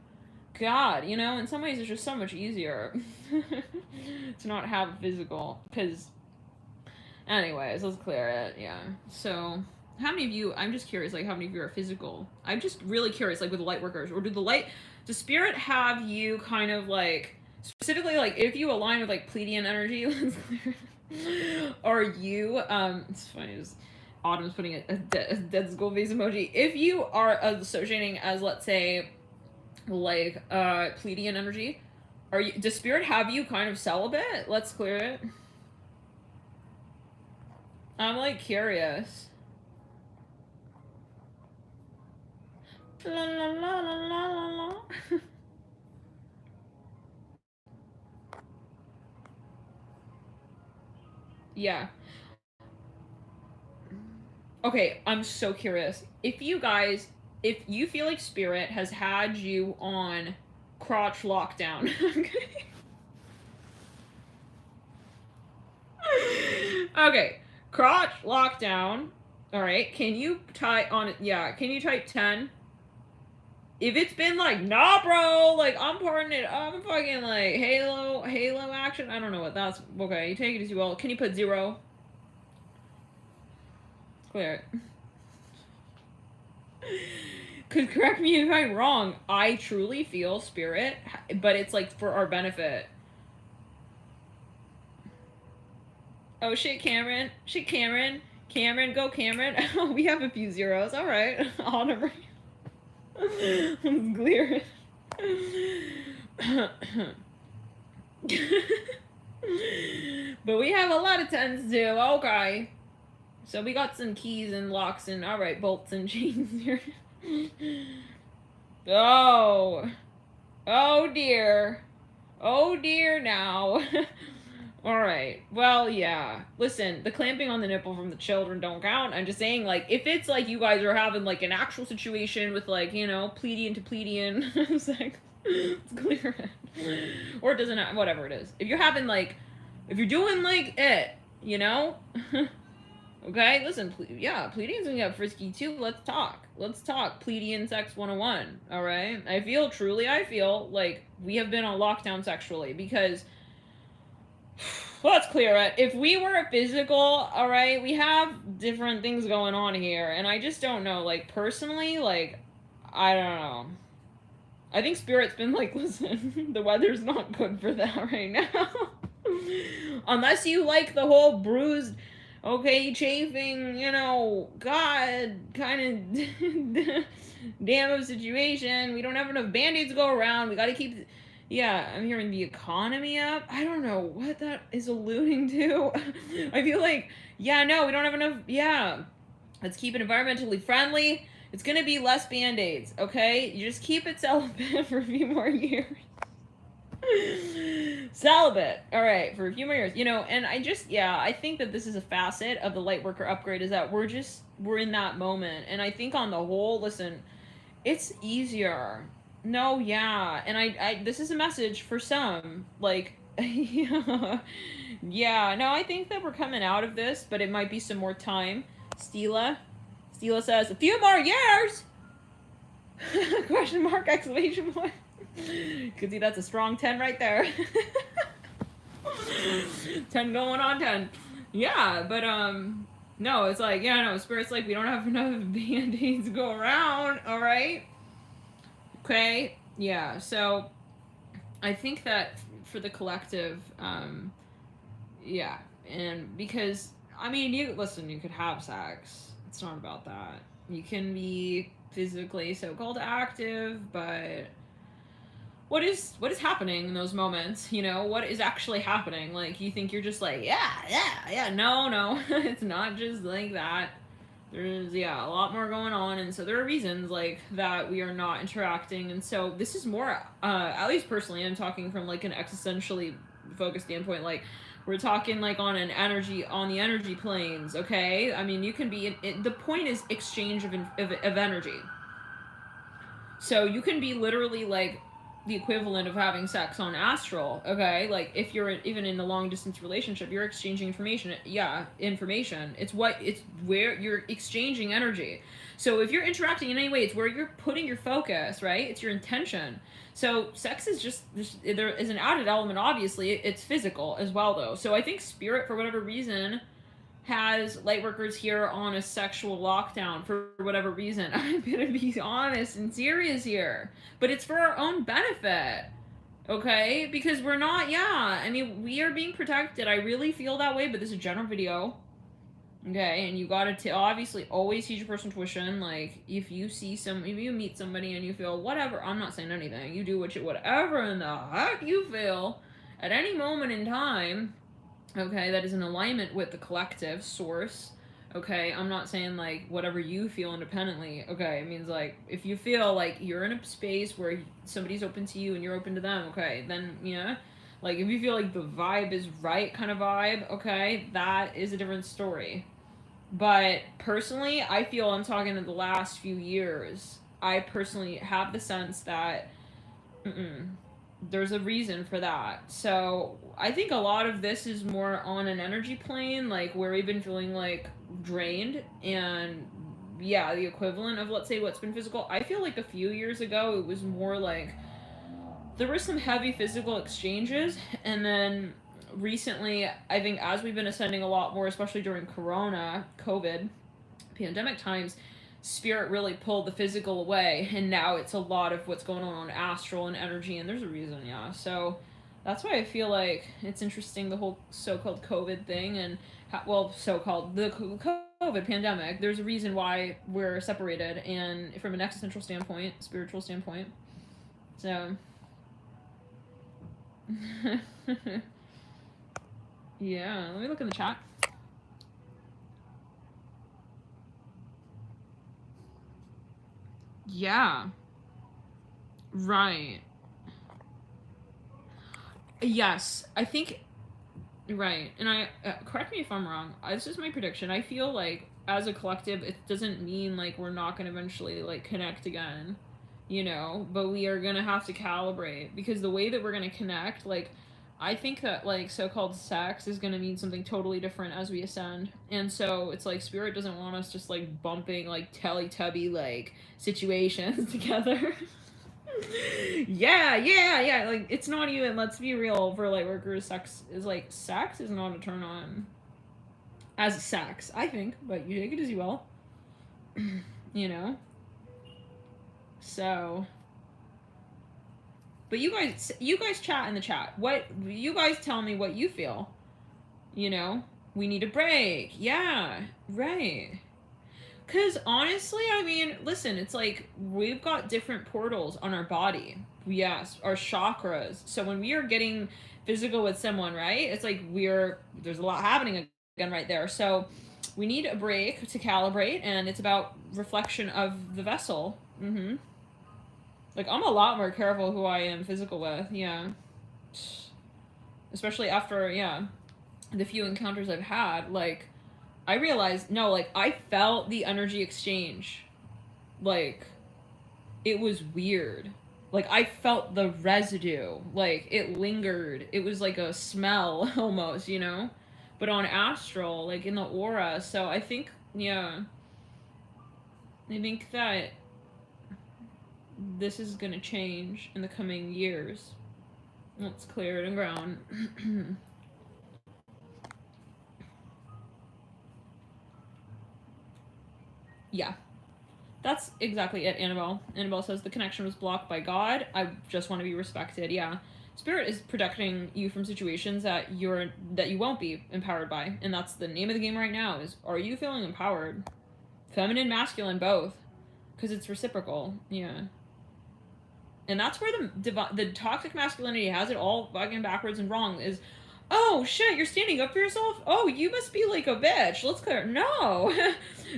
A: God, you know, in some ways it's just so much easier to not have physical, because, anyways, let's clear it, yeah. So, how many of you, I'm just curious, like, how many of you are physical? I'm just really curious, like, with the Lightworkers, or does Spirit have you kind of, like, specifically, like, if you align with, like, Pleiadian energy, let's clear it, are you, it's funny, just, Autumn's putting a dead skull face emoji, if you are associating as, let's say, like Pleiadian energy. Does Spirit have you kind of celibate? Let's clear it. I'm like curious. La la la la la la la. Yeah. Okay, I'm so curious. If you feel like Spirit has had you on crotch lockdown. Okay, crotch lockdown. All right, can you type on it? Yeah, can you type 10? If it's been like, nah, bro, like I'm parting it, I'm fucking like Halo action. I don't know what that's. Okay, you take it as you will. Can you put 0? Clear it. Cause correct me if I'm wrong. I truly feel Spirit, but it's like for our benefit. Oh shit, Cameron. Shit, Cameron. Cameron, go Cameron. Oh, we have a few zeros. All right. Honor. Clear. But we have a lot of 10s too. Okay. So we got some keys and locks and all right, bolts and chains here. Oh. Oh dear. Oh dear now. All right. Well, yeah. Listen, the clamping on the nipple from the children don't count. I'm just saying, like, if it's like you guys are having like an actual situation with like, you know, Pleiadian to Pleiadian sex, it's clear it. Or it doesn't, whatever it is. If you're having like, if you're doing like it, you know? Okay, listen, yeah, Pleiadians gonna get frisky too. Let's talk. Let's talk Pleiadian sex 101. All right. I feel like we have been on lockdown sexually because let's clear it. If we were physical, all right, we have different things going on here, and I just don't know. Like personally, like I don't know. I think Spirit's been like, listen, the weather's not good for that right now. Unless you like the whole bruised, okay, chafing, you know, God kind of damn of situation. We don't have enough band-aids to go around. We got to keep, yeah, I'm hearing the economy up. I don't know what that is alluding to. I feel like, yeah, no, we don't have enough, yeah. Let's keep it environmentally friendly. It's going to be less band-aids, okay? You just keep it celibate for a few more years. Celibate, all right, for a few more years, you know. And I think that this is a facet of the Lightworker upgrade, is that we're in that moment. And I think on the whole, listen, it's easier. No, yeah. And I this is a message for some, like, yeah, no, I think that we're coming out of this, but it might be some more time. Stila says a few more years. Question mark, exclamation point. Could see that's a strong 10 right there. 10 going on 10. Yeah, but no, it's like, yeah, no, Spirit's like, we don't have enough band-aids to go around, all right? Okay, yeah, so I think that for the collective, yeah, and because, I mean, you could have sex. It's not about that. You can be physically so-called active, but what is happening in those moments? You know, what is actually happening? Like, you think you're just like, yeah. No, it's not just like that. There's, yeah, a lot more going on, and so there are reasons like that we are not interacting. And so this is more, at least personally, I'm talking from like an existentially focused standpoint. Like, we're talking like on the energy planes. Okay, I mean, you can be. The point is exchange of energy. So you can be literally like the equivalent of having sex on Astral, okay? Like, if you're even in a long-distance relationship, you're exchanging information. Yeah, information. It's where you're exchanging energy. So if you're interacting in any way, it's where you're putting your focus, right? It's your intention. So sex is just there is an added element, obviously. It's physical as well, though. So I think Spirit, for whatever reason, has Lightworkers here on a sexual lockdown for whatever reason. I'm gonna be honest and serious here, but it's for our own benefit, okay? Because we're not, yeah, I mean, we are being protected. I really feel that way, but this is a general video, Okay, and you gotta obviously always teach your personal intuition. Like, if you meet somebody and you feel whatever, I'm not saying anything. You do whatever in the heck you feel at any moment in time. Okay, that is in alignment with the collective source. Okay, I'm not saying like whatever you feel independently. Okay, it means like if you feel like you're in a space where somebody's open to you and you're open to them. Okay, then yeah. Like if you feel like the vibe is right kind of vibe, okay, that is a different story. But personally, I feel I'm talking in the last few years. I personally have the sense that there's a reason for that. So I think a lot of this is more on an energy plane, like where we've been feeling like drained and yeah, the equivalent of let's say what's been physical. I feel like a few years ago it was more like there were some heavy physical exchanges, and then recently I think as we've been ascending a lot more, especially during COVID pandemic times, spirit really pulled the physical away, and now it's a lot of what's going on astral and energy, and there's a reason. Yeah, so that's why I feel like it's interesting, the whole so-called COVID thing, and so-called the COVID pandemic. There's a reason why we're separated, and from an existential standpoint, spiritual standpoint. So yeah, let me look in the chat. Yeah. Right. Yes, I think. Right, and I correct me if I'm wrong. This is my prediction. I feel like as a collective, it doesn't mean like we're not going to eventually like connect again, you know. But we are going to have to calibrate, because the way that we're going to connect, like, I think that like so-called sex is going to mean something totally different as we ascend, and so it's like spirit doesn't want us just like bumping like Teletubby like situations together. Yeah. Like, it's not even, let's be real, for Lightworkers, sex is not a turn on. As sex, I think, but you take it as you will. You know? So. But you guys chat in the chat. What, you guys tell me what you feel. You know? We need a break. Yeah, right. Because honestly, I mean, listen, it's like we've got different portals on our body. Yes, our chakras. So when we are getting physical with someone, right? It's like there's a lot happening again right there. So we need a break to calibrate, and it's about reflection of the vessel. Like, I'm a lot more careful who I am physical with, yeah. Especially after, yeah, the few encounters I've had, like, I realized, no, like, I felt the energy exchange. Like, it was weird. Like, I felt the residue. Like, it lingered. It was like a smell, almost, you know? But on astral, like, in the aura. So I think, yeah. I think that this is gonna change in the coming years. Let's clear it and ground. Yeah. That's exactly it, Annabelle. Annabelle says the connection was blocked by God. I just want to be respected. Yeah. Spirit is protecting you from situations that you won't be empowered by. And that's the name of the game right now, is, are you feeling empowered? Feminine, masculine, both. Because it's reciprocal. Yeah. And that's where the toxic masculinity has it all fucking backwards and wrong, is, oh shit, you're standing up for yourself? Oh, you must be like a bitch. Let's clear. No.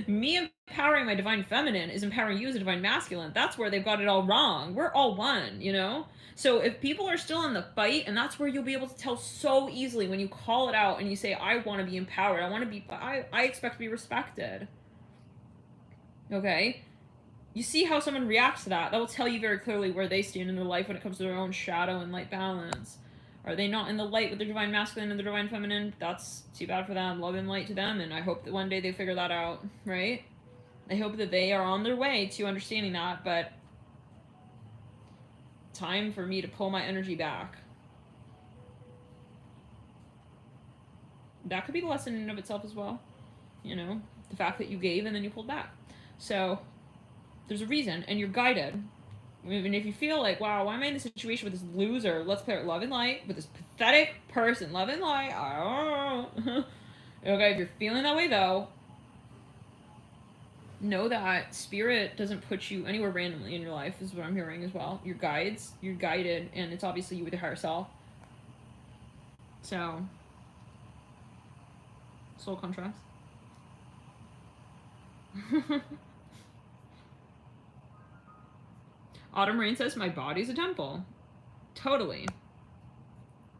A: Me empowering my divine feminine is empowering you as a divine masculine. That's where they've got it all wrong. We're all one, you know? So if people are still in the fight, and that's where you'll be able to tell so easily when you call it out and you say, I want to be empowered. I expect to be respected. Okay? You see how someone reacts to that. That will tell you very clearly where they stand in their life when it comes to their own shadow and light balance. Are they not in the light with their divine masculine and their divine feminine? That's too bad for them. Love and light to them, and I hope that one day they figure that out, right? I hope that they are on their way to understanding that, but time for me to pull my energy back. That could be the lesson in and of itself as well. You know, the fact that you gave and then you pulled back. So there's a reason, and you're guided. Even if you feel like, wow, why am I in this situation with this loser? Let's clear love and light with this pathetic person. Love and light. Oh. Okay, if you're feeling that way, though, know that spirit doesn't put you anywhere randomly in your life, is what I'm hearing as well. Your guides, you're guided, and it's obviously you with your higher self. So, soul contrast. Autumn Rain says, my body's a temple. Totally.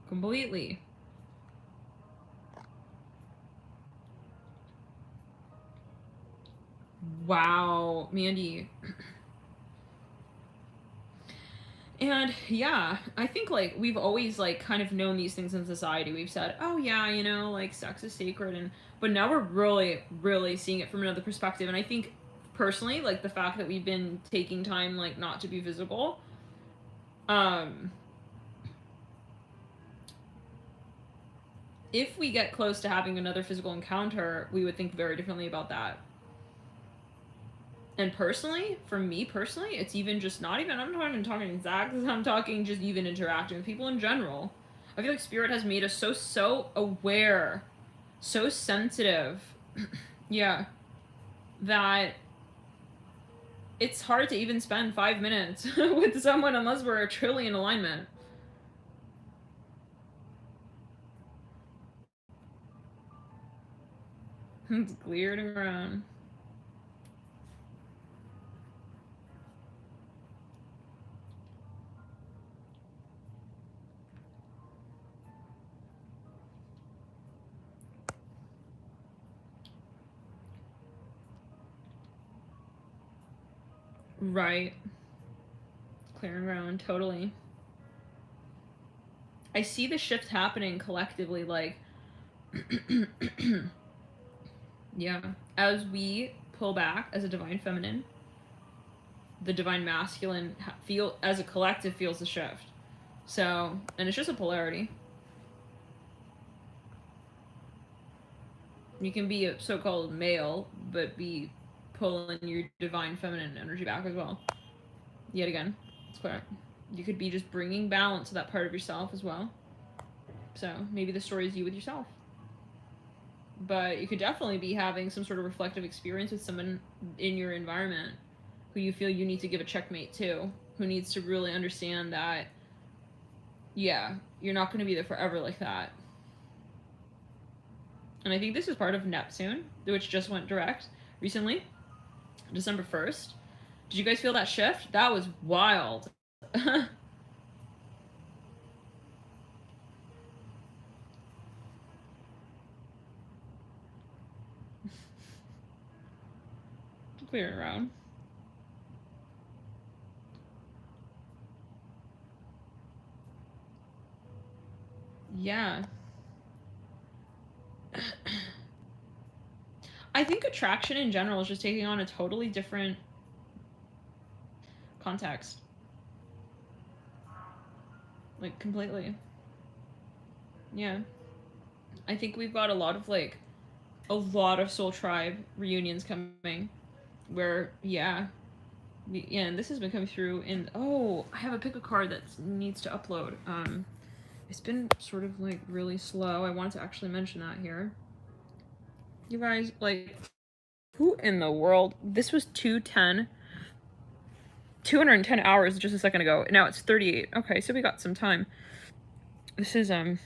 A: Completely. Wow, Mandy. And yeah, I think like we've always like kind of known these things in society. We've said, oh yeah, you know, like sex is sacred, and but now we're really seeing it from another perspective. And I think personally, like the fact that we've been taking time like not to be visible, if we get close to having another physical encounter, we would think very differently about that. And personally, for me personally, it's even just not even, I'm not even talking exact, I'm talking just even interacting with people in general. I feel like spirit has made us so aware, so sensitive, yeah, that it's hard to even spend 5 minutes with someone unless we're a trillion alignment. It's cleared around. Right. Clearing around, totally. I see the shift happening collectively, like, yeah, as we pull back as a divine feminine, the divine masculine feel as a collective feels the shift. So, and it's just a polarity. You can be a so-called male, but be pulling your divine feminine energy back as well. Yet again, it's clear. You could be just bringing balance to that part of yourself as well. So maybe the story is you with yourself. But you could definitely be having some sort of reflective experience with someone in your environment who you feel you need to give a checkmate to, who needs to really understand that, yeah, you're not going to be there forever like that. And I think this is part of Neptune, which just went direct recently, December 1st. Did you guys feel that shift? That was wild. Clear it around. Yeah. I think attraction in general is just taking on a totally different context. Like, completely. Yeah. I think we've got a lot of Soul Tribe reunions coming where, yeah, and this has been coming through in, oh, I have a pick a card that needs to upload. It's been sort of like really slow. I wanted to actually mention that here. You guys, like, who in the world? This was 210 hours just a second ago. Now it's 38. Okay, so we got some time. This is a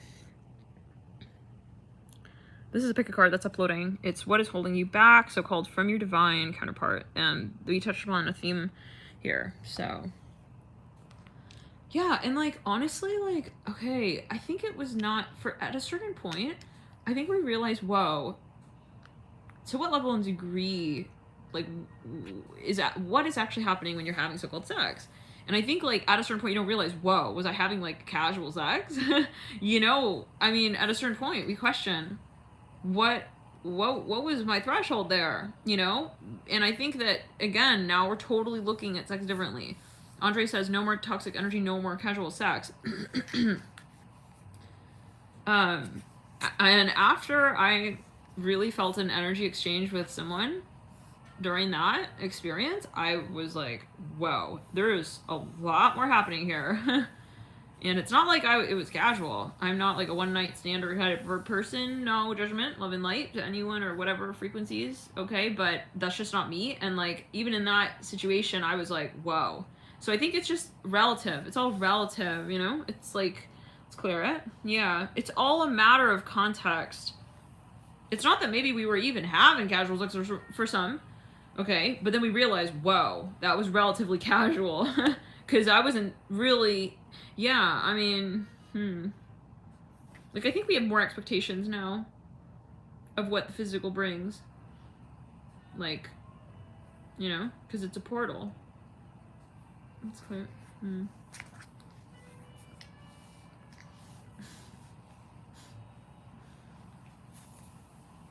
A: pick a card that's uploading. It's what is holding you back, so called from your divine counterpart. And we touched upon a theme here. So yeah, and like honestly, like, okay, I think it was not for at a certain point, I think we realized, whoa, to what level and degree, like, is that what is actually happening when you're having so-called sex? And I think like at a certain point you don't realize, whoa, was I having like casual sex? You know, I mean, at a certain point we question what was my threshold there, you know? And I think that again, now we're totally looking at sex differently. Andre says no more toxic energy, no more casual sex. And after I really felt an energy exchange with someone during that experience, I was like, whoa, there is a lot more happening here. And it's not like it was casual. I'm not like a one-night stand or kind of person. No judgment, love and light to anyone or whatever frequencies, okay? But that's just not me. And like, even in that situation, I was like, whoa. So I think it's just relative. It's all relative, you know? It's like, let's clear it. Yeah, it's all a matter of context. It's not that maybe we were even having casual sex for some, okay? But then we realized, whoa, that was relatively casual. Because I wasn't really, yeah, I mean, Like, I think we have more expectations now of what the physical brings. Like, you know, because it's a portal. That's clear.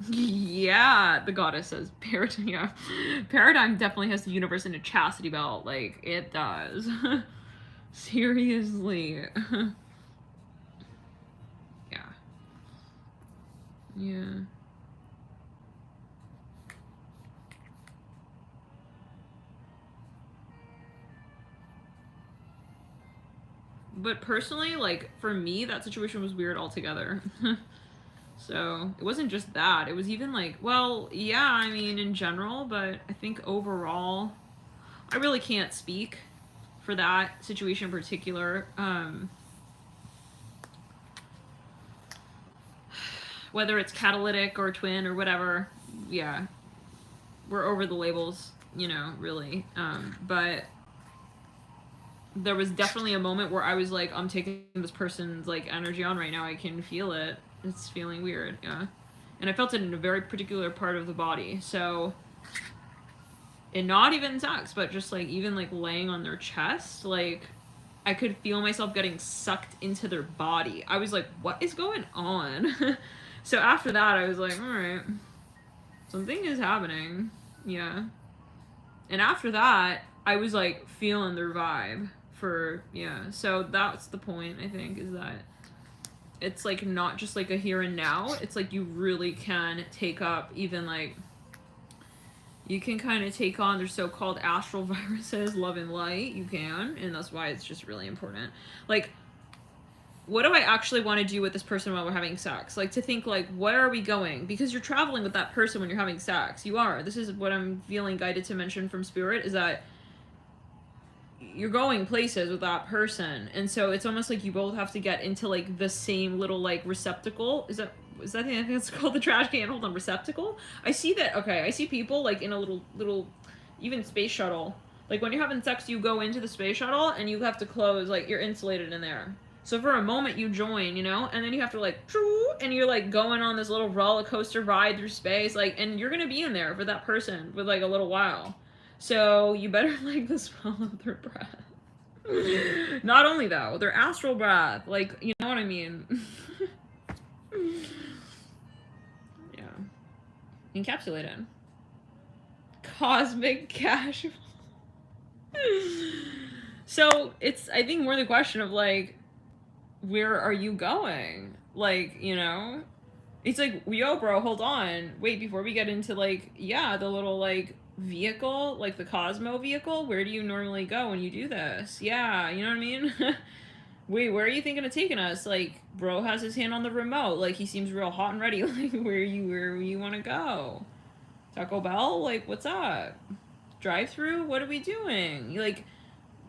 A: Yeah, the goddess says paradigm. Yeah. Paradigm definitely has the universe in a chastity belt. Like, it does. Seriously. Yeah. Yeah. But personally, like, for me, that situation was weird altogether. So, it wasn't just that. It was even like, well, yeah, I mean, in general, but I think overall, I really can't speak for that situation in particular. Whether it's catalytic or twin or whatever, yeah, we're over the labels, you know, really. But there was definitely a moment where I was like, I'm taking this person's like energy on right now. I can feel it. It's feeling weird, yeah. And I felt it in a very particular part of the body. So, and not even sex, but just like even like laying on their chest, like I could feel myself getting sucked into their body. I was like, what is going on? So after that, I was like, all right, something is happening, yeah. And after that, I was like feeling their vibe for, yeah. So that's the point, I think, is that it's like not just like a here and now. It's like you really can take up even like, you can kind of take on their so-called astral viruses, love and light. You can, and that's why it's just really important. Like, what do I actually want to do with this person while we're having sex? Like, to think, like, where are we going? Because you're traveling with that person when you're having sex. You are. This is what I'm feeling guided to mention from Spirit, is that you're going places with that person. And so it's almost like you both have to get into, like, the same little, like, receptacle. Is that I think it's called the trash can? Hold on, receptacle? I see that, okay, I see people, like, in a little, even space shuttle. Like, when you're having sex, you go into the space shuttle, and you have to close, like, you're insulated in there. So for a moment you join, you know, and then you have to like, and you're like going on this little roller coaster ride through space, like, and you're gonna be in there for that person for like a little while. So you better like to swallow their breath. Not only though, their astral breath, like, you know what I mean? Yeah. Encapsulated. Cosmic cash. So it's, I think, more the question of like, where are you going? Like, you know, it's like, yo, bro, hold on, wait, before we get into like, yeah, the little like vehicle, like the Cosmo vehicle, where do you normally go when you do this? Yeah, you know what I mean? Wait, where are you thinking of taking us? Like, bro has his hand on the remote, like he seems real hot and ready. Like, where you want to go? Taco Bell? Like, what's up? Drive through? What are we doing? Like,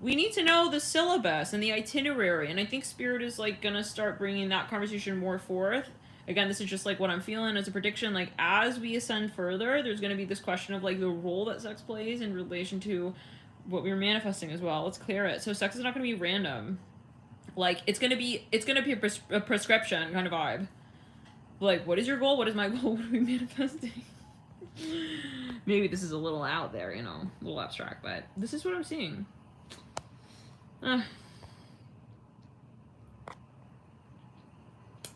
A: we need to know the syllabus and the itinerary, and I think Spirit is like gonna start bringing that conversation more forth. Again, this is just like what I'm feeling as a prediction. Like, as we ascend further, there's gonna be this question of like the role that sex plays in relation to what we're manifesting as well. Let's clear it. So sex is not gonna be random. Like, it's gonna be a prescription kind of vibe. Like, what is your goal? What is my goal? What are we manifesting? Maybe this is a little out there, you know, a little abstract, but this is what I'm seeing. I'm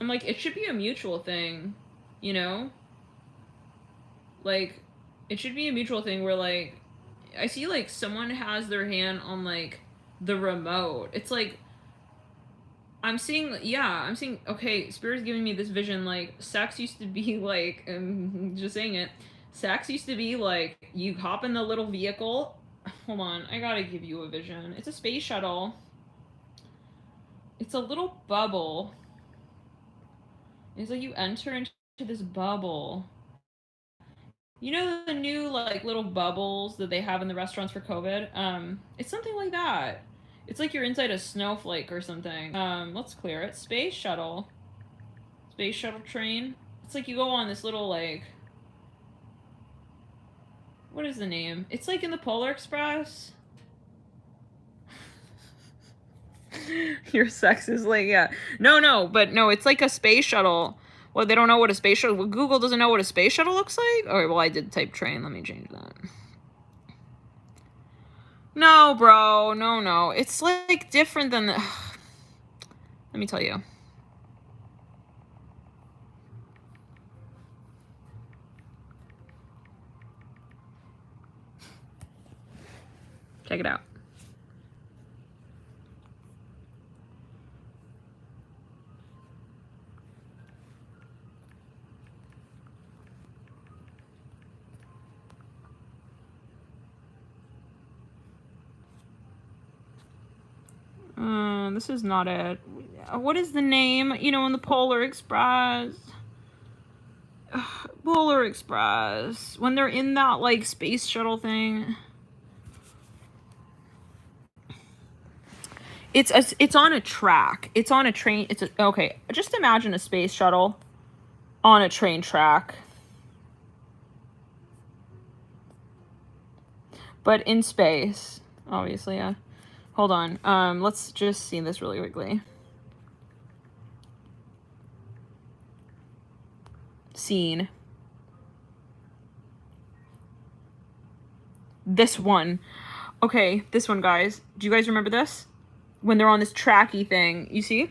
A: like, it should be a mutual thing, you know? Like, it should be a mutual thing where, like, I see, like, someone has their hand on, like, the remote. It's like, I'm seeing, okay, Spirit's giving me this vision, like, sex used to be, like, just saying it, sex used to be, like, you hop in the little vehicle. Hold on, I gotta give you a vision. It's a space shuttle. It's a little bubble. It's like you enter into this bubble. You know the new like little bubbles that they have in the restaurants for COVID? It's something like that. It's like you're inside a snowflake or something. Let's clear it. Space shuttle. Space shuttle train. It's like you go on this little like, what is the name? It's like in the Polar Express. Your sex is like, yeah. No, but no, it's like a space shuttle. Well, they don't know what a space shuttle... Well, Google doesn't know what a space shuttle looks like? Or, well, I did type train. Let me change that. No, bro. No. It's, like, different than the... Let me tell you. Check it out. This is not it. What is the name? You know, in the Polar Express. Polar Express. When they're in that, like, space shuttle thing. It's on a track. It's on a train. Okay, just imagine a space shuttle on a train track. But in space, obviously, yeah. Hold on. Let's just see this really quickly. Scene. This one. Okay, this one, guys. Do you guys remember this? When they're on this tracky thing, you see?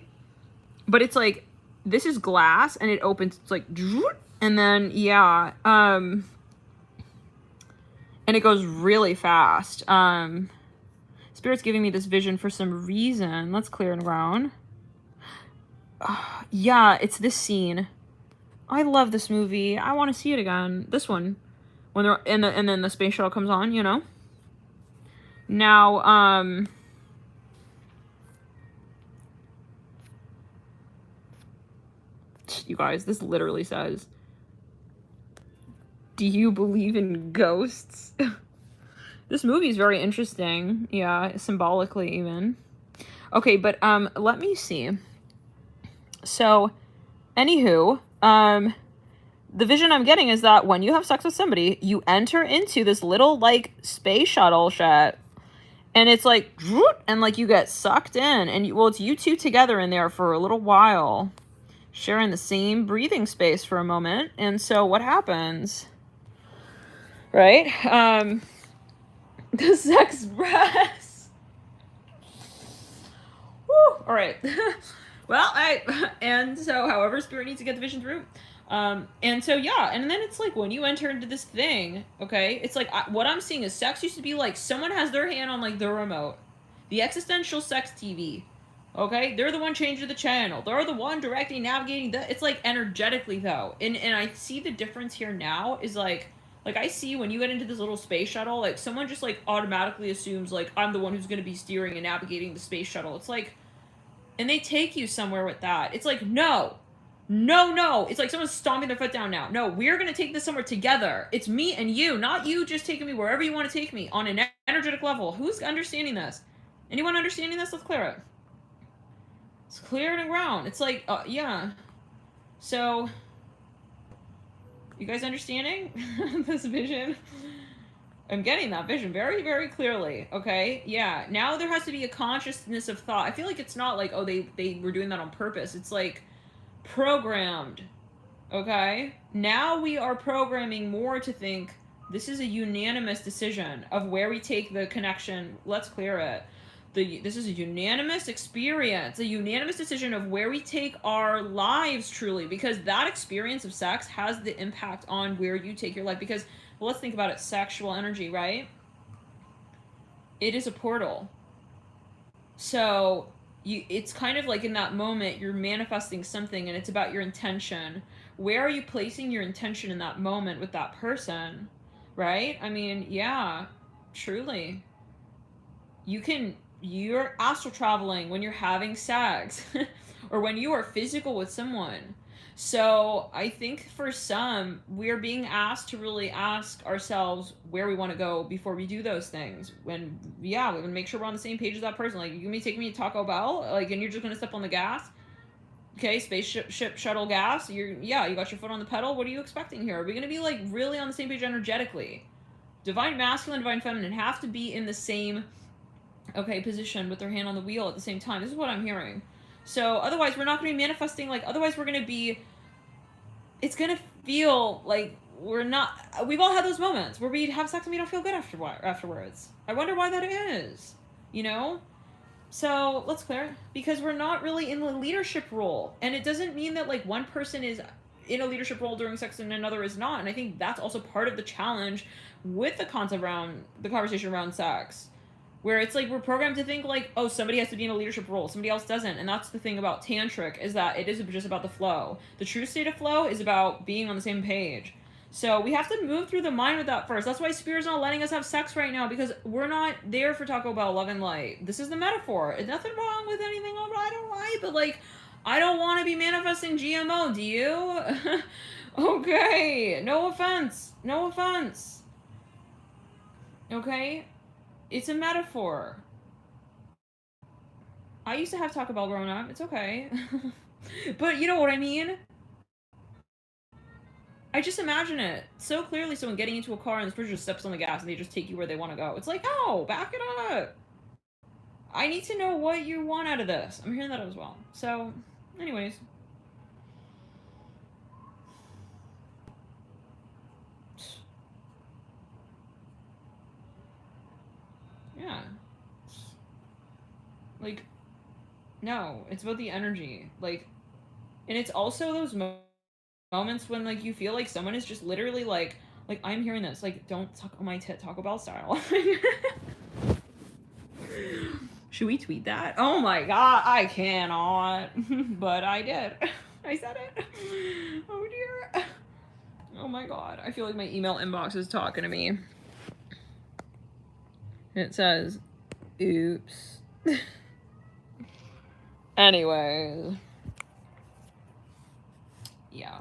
A: But it's like, this is glass, and it opens, it's like, and then, yeah, and it goes really fast. Spirit's giving me this vision for some reason. Let's clear and ground. Yeah, it's this scene. I love this movie. I want to see it again. This one. When they're and then the space shuttle comes on, you know? Now, you guys, this literally says, do you believe in ghosts? This movie is very interesting. Yeah, symbolically even. Okay, but let me see. So, anywho, the vision I'm getting is that when you have sex with somebody, you enter into this little, like, space shuttle shit. And it's like, and, like, you get sucked in. And, well, it's you two together in there for a little while. Sharing the same breathing space for a moment. And so what happens? Right? The sex breaths. Woo! All right. Well, and so however Spirit needs to get the vision through. And so, yeah, and then it's like when you enter into this thing, okay, it's like what I'm seeing is sex used to be like someone has their hand on like the remote, the existential sex TV, okay, they're the one changing the channel, they're the one directing, navigating, it's like energetically though, and I see the difference here now is like I see when you get into this little space shuttle, like someone just like automatically assumes like I'm the one who's going to be steering and navigating the space shuttle. It's like, and they take you somewhere with that. It's like, no. It's like someone's stomping their foot down now. No, we're going to take this somewhere together. It's me and you, not you just taking me wherever you want to take me on an energetic level. Who's understanding this? Anyone understanding this? Let's clear it. It's clear and ground. It's like, yeah. So, you guys understanding this vision? I'm getting that vision very, very clearly, okay? Yeah, now there has to be a consciousness of thought. I feel like it's not like, oh, they were doing that on purpose. It's like programmed, okay? Now we are programming more to think this is a unanimous decision of where we take the connection. Let's clear it. This is a unanimous experience, a unanimous decision of where we take our lives truly, because that experience of sex has the impact on where you take your life. Because, well, let's think about it, sexual energy, right? It is a portal. So it's kind of like in that moment you're manifesting something and it's about your intention. Where are you placing your intention in that moment with that person, right? I mean, yeah, truly. You can you're astral traveling, when you're having sex, or when you are physical with someone. So I think for some, we're being asked to really ask ourselves where we want to go before we do those things. When, yeah, we're gonna make sure we're on the same page as that person. Like, you gonna be taking me to Taco Bell, like, and you're just gonna step on the gas? Okay, spaceship shuttle gas. You got your foot on the pedal. What are you expecting here? Are we gonna be like really on the same page energetically? Divine masculine, divine feminine have to be in the same, okay, position with their hand on the wheel at the same time. This is what I'm hearing. So otherwise, we're not going to be manifesting. Like, otherwise, we're going to be. It's going to feel like we're not. We've all had those moments where we have sex and we don't feel good afterwards. I wonder why that is. You know. So let's clear it, because we're not really in the leadership role, and it doesn't mean that like one person is in a leadership role during sex and another is not. And I think that's also part of the challenge with the concept around the conversation around sex, where it's like we're programmed to think like, oh, somebody has to be in a leadership role, somebody else doesn't. And that's the thing about tantric, is that it is just about the flow. The true state of flow is about being on the same page. So we have to move through the mind with that first. That's why Spirit's not letting us have sex right now, because we're not there for Taco Bell, love and light. This is the metaphor. There's nothing wrong with anything I don't like, but like, I don't want to be manifesting GMO, do you? Okay, no offense. No offense. Okay? It's a metaphor. I used to have Taco Bell growing up. It's okay. But you know what I mean? I just imagine it so clearly. Someone getting into a car and this person just steps on the gas and they just take you where they want to go. It's like, no, back it up. I need to know what you want out of this. I'm hearing that as well. So, anyways. Yeah. Like, no, it's about the energy. Like, and it's also those moments when like you feel like someone is just literally like I'm hearing this, like, don't suck on my tit Taco Bell style. Should we tweet that? Oh my god, I cannot. But I did. I said it. Oh dear. Oh my god, I feel like my email inbox is talking to me. It says, oops. Anyways. Yeah.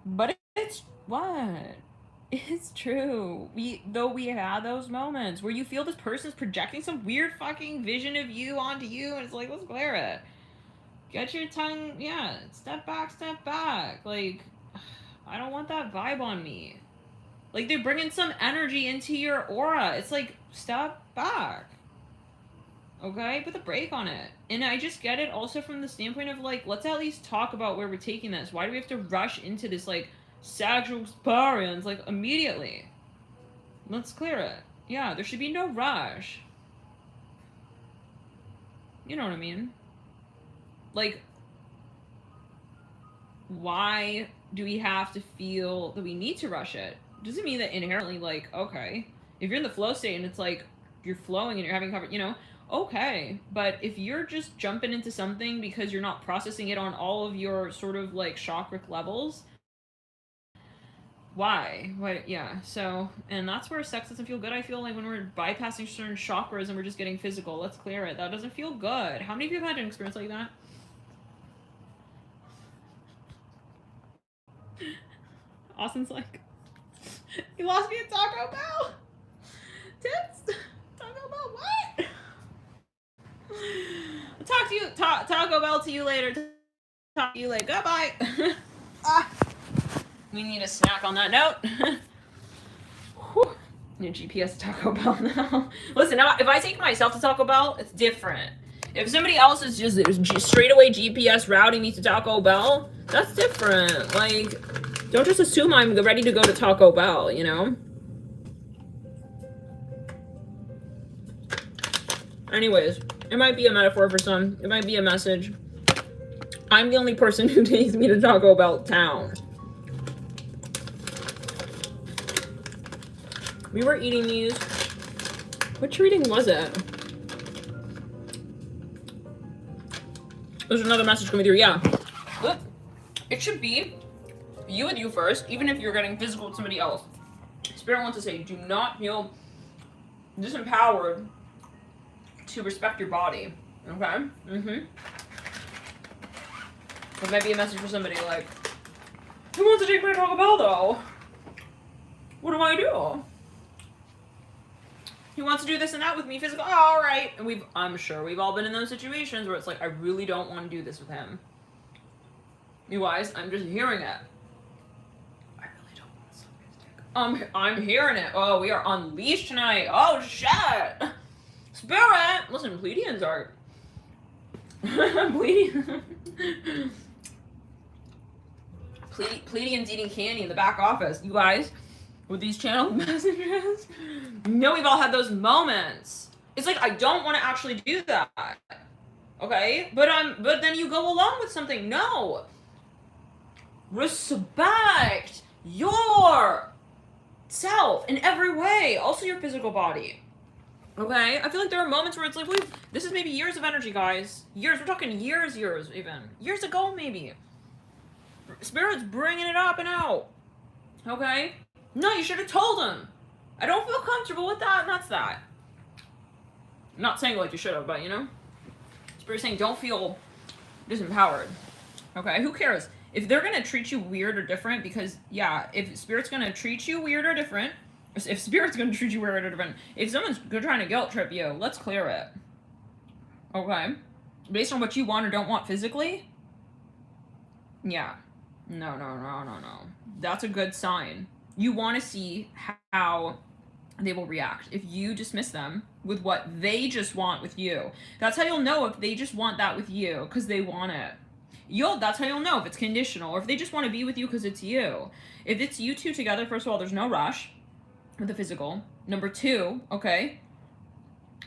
A: But it's what? It's true. We had those moments where you feel this person's projecting some weird fucking vision of you onto you, and it's like, let's clear it. Get your tongue, yeah, step back. Like, I don't want that vibe on me. Like, they're bringing some energy into your aura. It's like, step back. Okay? Put the brake on it. And I just get it also from the standpoint of, like, let's at least talk about where we're taking this. Why do we have to rush into this, like, sexual experience, like, immediately? Let's clear it. Yeah, there should be no rush. You know what I mean? Like, why do we have to feel that we need to rush it? Doesn't mean that inherently, like, okay, if you're in the flow state and it's like you're flowing and you're having cover, you know, okay. But if you're just jumping into something because you're not processing it on all of your sort of like chakric levels, why? Yeah. So, and that's where sex doesn't feel good. I feel like when we're bypassing certain chakras and we're just getting physical, let's clear it. That doesn't feel good. How many of you have had an experience like that? Austin's like, you lost me at Taco Bell. Tits? Taco Bell, what? I'll talk to you, Taco Bell to you later. Talk to you later. Goodbye. We need a snack on that note. Need GPS to Taco Bell now. Listen, now, if I take myself to Taco Bell, it's different. If somebody else is just straight away GPS routing me to Taco Bell, that's different. Like, don't just assume I'm ready to go to Taco Bell, you know? Anyways, it might be a metaphor for some. It might be a message. I'm the only person who takes me to Taco Bell town. We were eating these. Which reading was it? There's another message coming through, yeah. But it should be you with you first, even if you're getting physical with somebody else. Spirit wants to say, do not feel disempowered to respect your body. Okay? It might be a message for somebody like, who wants to take my Taco Bell though? What do I do? He wants to do this and that with me physically. Oh, all right. And I'm sure we've all been in those situations where it's like, I really don't want to do this with him. You guys, I'm just hearing it. I really don't want to suck his dick. I'm hearing it. Oh, we are unleashed tonight. Oh, shit. Spirit. Listen, Pleiadians are... Pleiadians eating candy in the back office. You guys, with these channel messages, you know we've all had those moments. It's like, I don't want to actually do that. Okay? But then you go along with something. No. Respect your self in every way. Also your physical body. Okay? I feel like there are moments where it's like, this is maybe years of energy, guys. Years. We're talking years even. Years ago, maybe. Spirit's bringing it up and out. Okay? No, you should have told him. I don't feel comfortable with that, and that's that. I'm not saying like you should have, but you know? Spirit's saying don't feel disempowered. Okay? Who cares? If they're gonna treat you weird or different, because, yeah, if Spirit's gonna treat you weird or different, if Spirit's gonna treat you weird or different, if someone's trying to guilt trip you, let's clear it. Okay? Based on what you want or don't want physically? Yeah. No. That's a good sign. You want to see how they will react. If you dismiss them with what they just want with you, that's how you'll know if they just want that with you because they want it. That's how you'll know if it's conditional or if they just want to be with you because it's you. If it's you two together, first of all, there's no rush with the physical. Number two, okay,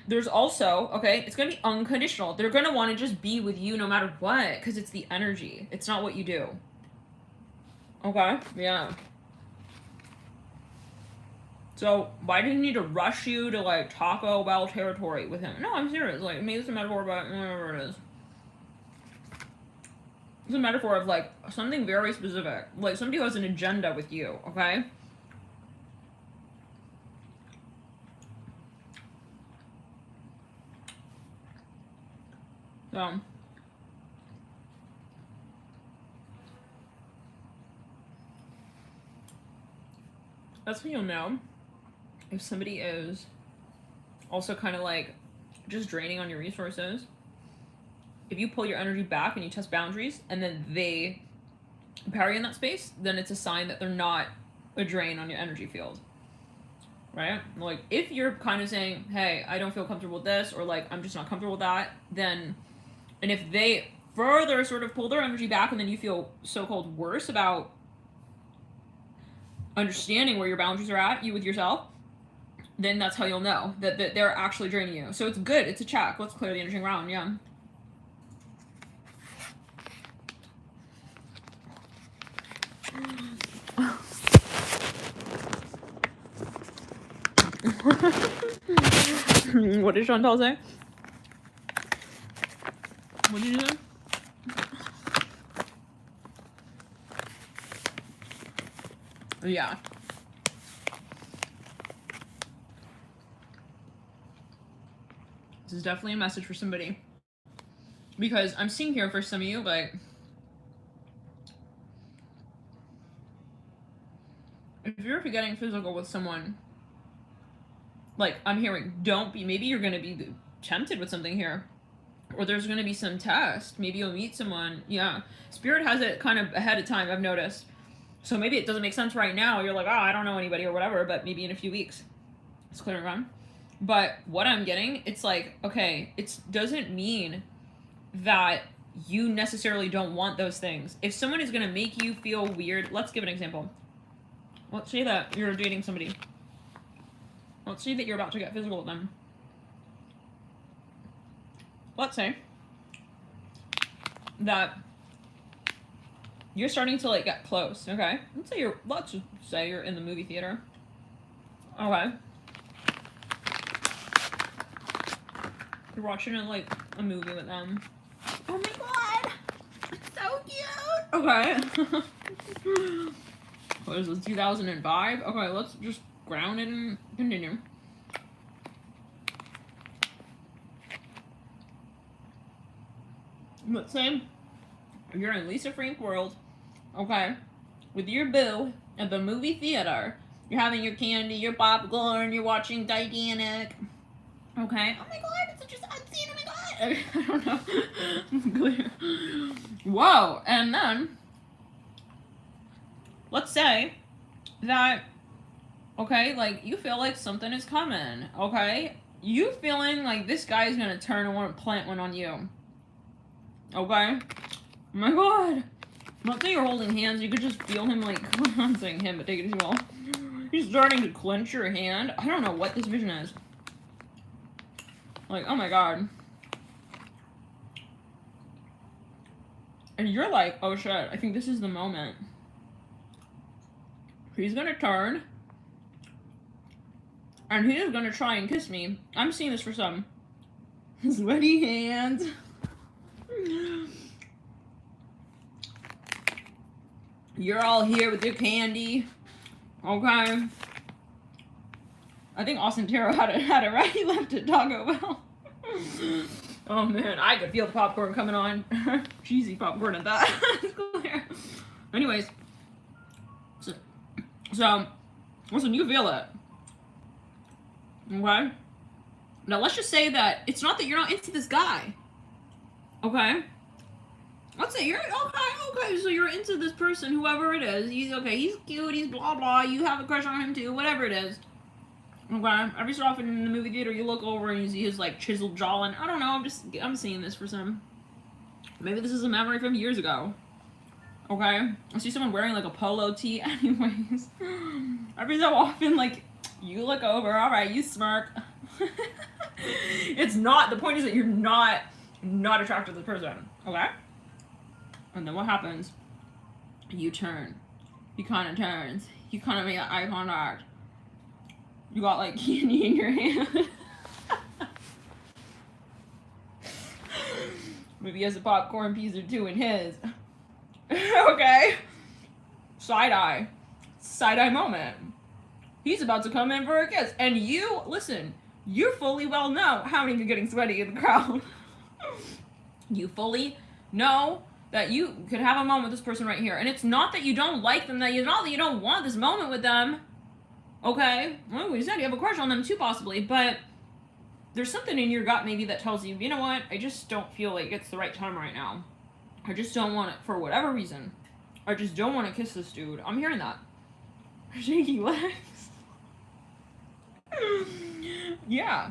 A: there's also, okay, it's going to be unconditional. They're going to want to just be with you no matter what because it's the energy. It's not what you do. Okay, yeah. So, why do you need to rush you to, like, Taco Bell territory with him? No, I'm serious. Like, maybe it's a metaphor, but whatever it is. It's a metaphor of, like, something very specific. Like, somebody who has an agenda with you, okay? So... that's when you'll know if somebody is also kind of like just draining on your resources. If you pull your energy back and you test boundaries and then they empower you in that space, then it's a sign that they're not a drain on your energy field. Right? Like if you're kind of saying, hey, I don't feel comfortable with this, or like I'm just not comfortable with that, then, and if they further sort of pull their energy back and then you feel so-called worse about understanding where your boundaries are at, you with yourself, then that's how you'll know that they're actually draining you. So it's good. It's a check. Let's clear the energy around. Yeah. What did Chantal say? What did you say? Yeah. This is definitely a message for somebody. Because I'm seeing here for some of you, like, if you're getting physical with someone, like, I'm hearing, don't be, maybe you're going to be tempted with something here. Or there's going to be some test. Maybe you'll meet someone. Yeah. Spirit has it kind of ahead of time, I've noticed. So maybe it doesn't make sense right now. You're like, oh, I don't know anybody or whatever, but maybe in a few weeks. It's clearing around. But what I'm getting, it's like, okay, it doesn't mean that you necessarily don't want those things. If someone is going to make you feel weird, let's give an example. Let's say that you're dating somebody. Let's say that you're about to get physical with them. Let's say that you're starting to like get close, okay? Let's just say you're in the movie theater. Okay. You're watching like a movie with them. Oh my god! It's so cute! Okay. What is this, 2005? Okay, let's just ground it and continue. Let's say you're in Lisa Frank world, okay, with your boo at the movie theater. You're having your candy, your popcorn, you're watching Titanic. Okay. Oh my god, it's such a sad scene, oh my god. I don't know. Clear. Whoa, and then let's say that, okay, like you feel like something is coming, okay? You feeling like this guy's gonna turn and want to plant one on you. Okay? Oh my god. Let's say you're holding hands, you could just feel him like, I'm not saying him, but take it as well. He's starting to clench your hand. I don't know what this vision is. Like, oh my god. And you're like, oh shit, I think this is the moment. He's gonna turn. And he's gonna try and kiss me. I'm seeing this for some. Sweaty hands. You're all here with your candy. Okay. I think Austin Taro had it right. He left at Taco Bell. Oh man, I could feel the popcorn coming on. Cheesy popcorn at that. Anyways. So, listen, you feel it. Okay? Now let's just say that it's not that you're not into this guy. Okay? Let's say you're okay, so you're into this person, whoever it is. He's cute, he's blah blah, you have a crush on him too, whatever it is. Okay? Every so often in the movie theater you look over and you see his like chiseled jaw, and I don't know, I'm seeing this for some. Maybe this is a memory from years ago. Okay? I see someone wearing like a polo tee anyways. Every so often, like, you look over, alright, you smirk. It's not, the point is that you're not attracted to the person. Okay? And then what happens? You turn. He kind of turns. You kind of make eye contact. You got like candy in your hand. Maybe he has a popcorn piece or two in his. Okay. Side eye moment. He's about to come in for a kiss. And you, listen, you fully well know how many of you are getting sweaty in the crowd. You fully know that you could have a moment with this person right here. And it's not that you don't like them, not that you don't want this moment with them. Okay? Well, we said you have a crush on them too, possibly. But there's something in your gut maybe that tells you, you know what? I just don't feel like it's the right time right now. I just don't want it for whatever reason. I just don't want to kiss this dude. I'm hearing that. Shaky legs. Yeah.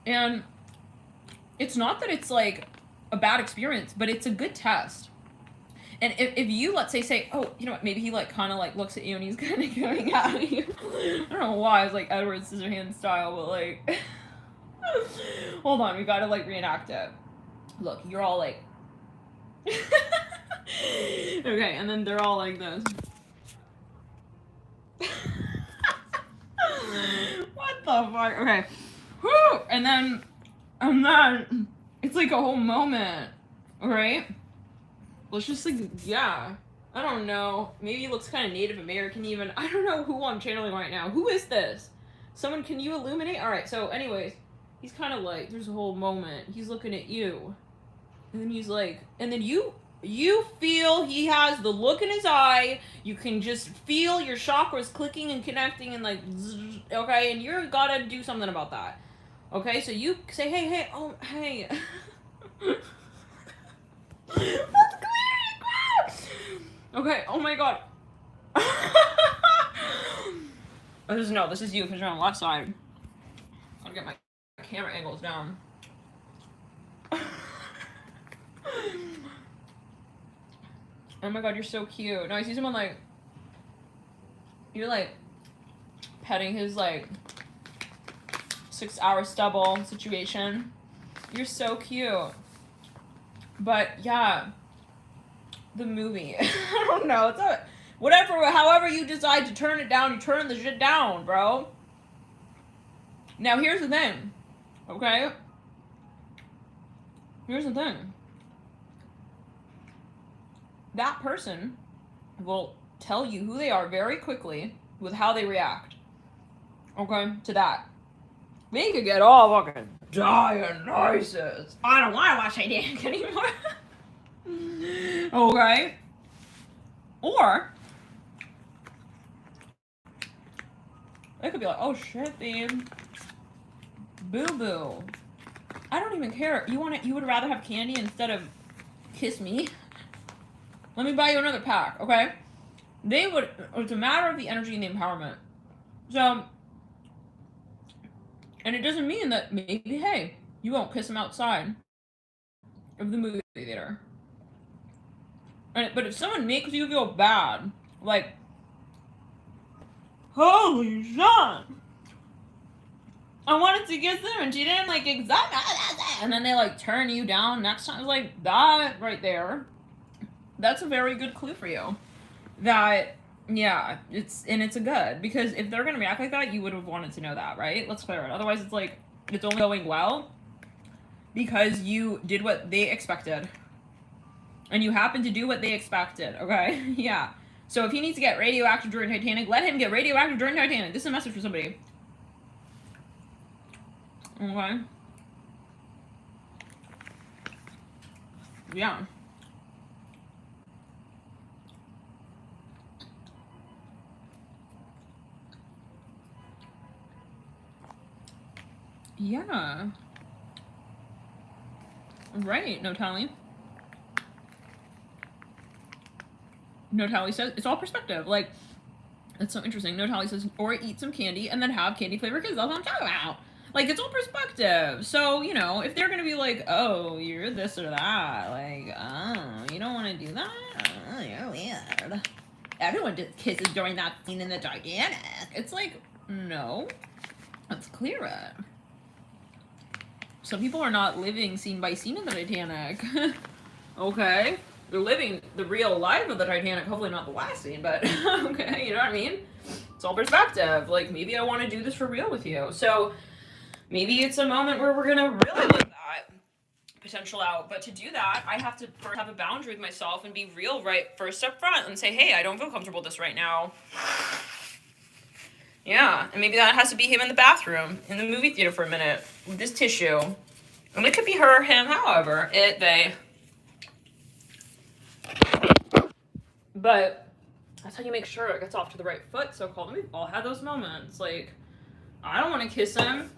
A: And it's not that it's like a bad experience, but it's a good test. And if you, let's say, oh, you know what, maybe he like kind of like looks at you and he's kind of going at you. I don't know why, it's like Edward Scissorhands style, but like, hold on, we gotta like reenact it. Look, you're all like, okay, and then they're all like this. What the fuck? Okay. Whew! And then it's like a whole moment, right? Let's just like, yeah. I don't know. Maybe he looks kind of Native American even. I don't know who I'm channeling right now. Who is this? Someone, can you illuminate? Alright, so anyways, he's kind of like, there's a whole moment. He's looking at you. And then he's like, and then you feel he has the look in his eye. You can just feel your chakras clicking and connecting and like, zzz, okay? And you're gotta do something about that. Okay, so you say, hey, oh, hey. Let's clear it. Okay, oh my god. This is you because you're on the left side. I'll get my camera angles down. Oh my god, you're so cute. No, I see someone like, you're like petting his like 6-hour stubble situation. You're so cute. But yeah, the movie. I don't know. It's a, whatever, however you decide to turn it down, you turn the shit down, bro. Now here's the thing. Okay? Here's the thing. That person will tell you who they are very quickly with how they react. Okay? To that. They could get all fucking Dionysus. I don't want to watch Titanic anymore. Okay. Or they could be like, oh shit, babe. Boo boo. I don't even care. You would rather have candy instead of kiss me? Let me buy you another pack, okay? It's a matter of the energy and the empowerment. So, and it doesn't mean that maybe, hey, you won't kiss him outside of the movie theater. But if someone makes you feel bad, like, holy shit, I wanted to kiss her and she didn't like exactly, and then they like turn you down next time, like that right there. That's a very good clue for you. That, yeah, it's a good, because if they're gonna react like that, you would have wanted to know that, right? Let's clear it. Otherwise, it's like, it's only going well because you did what they expected. And you happen to do what they expected, okay? Yeah. So if he needs to get radioactive during Titanic, let him get radioactive during Titanic. This is a message for somebody. Okay. Yeah. Yeah. Right, no telling. No Tally says, it's all perspective. Like, it's so interesting. No Tally says, or eat some candy and then have candy flavored kisses. That's what I'm talking about. Like, it's all perspective. So, you know, if they're going to be like, oh, you're this or that, like, oh, you don't want to do that? Oh, you're weird. Everyone did kisses during that scene in the Titanic. It's like, no. Let's clear it. Some people are not living scene by scene in the Titanic. Okay. They're living the real life of the Titanic. Hopefully not the last scene, but okay, you know what I mean? It's all perspective. Like, maybe I want to do this for real with you. So maybe it's a moment where we're going to really let that potential out. But to do that, I have to first have a boundary with myself and be real right first up front and say, hey, I don't feel comfortable with this right now. Yeah, and maybe that has to be him in the bathroom, in the movie theater for a minute, with this tissue. And it could be her, him, however, it, they. But that's how you make sure it gets off to the right foot, so-called. We've all had those moments. Like, I don't want to kiss him,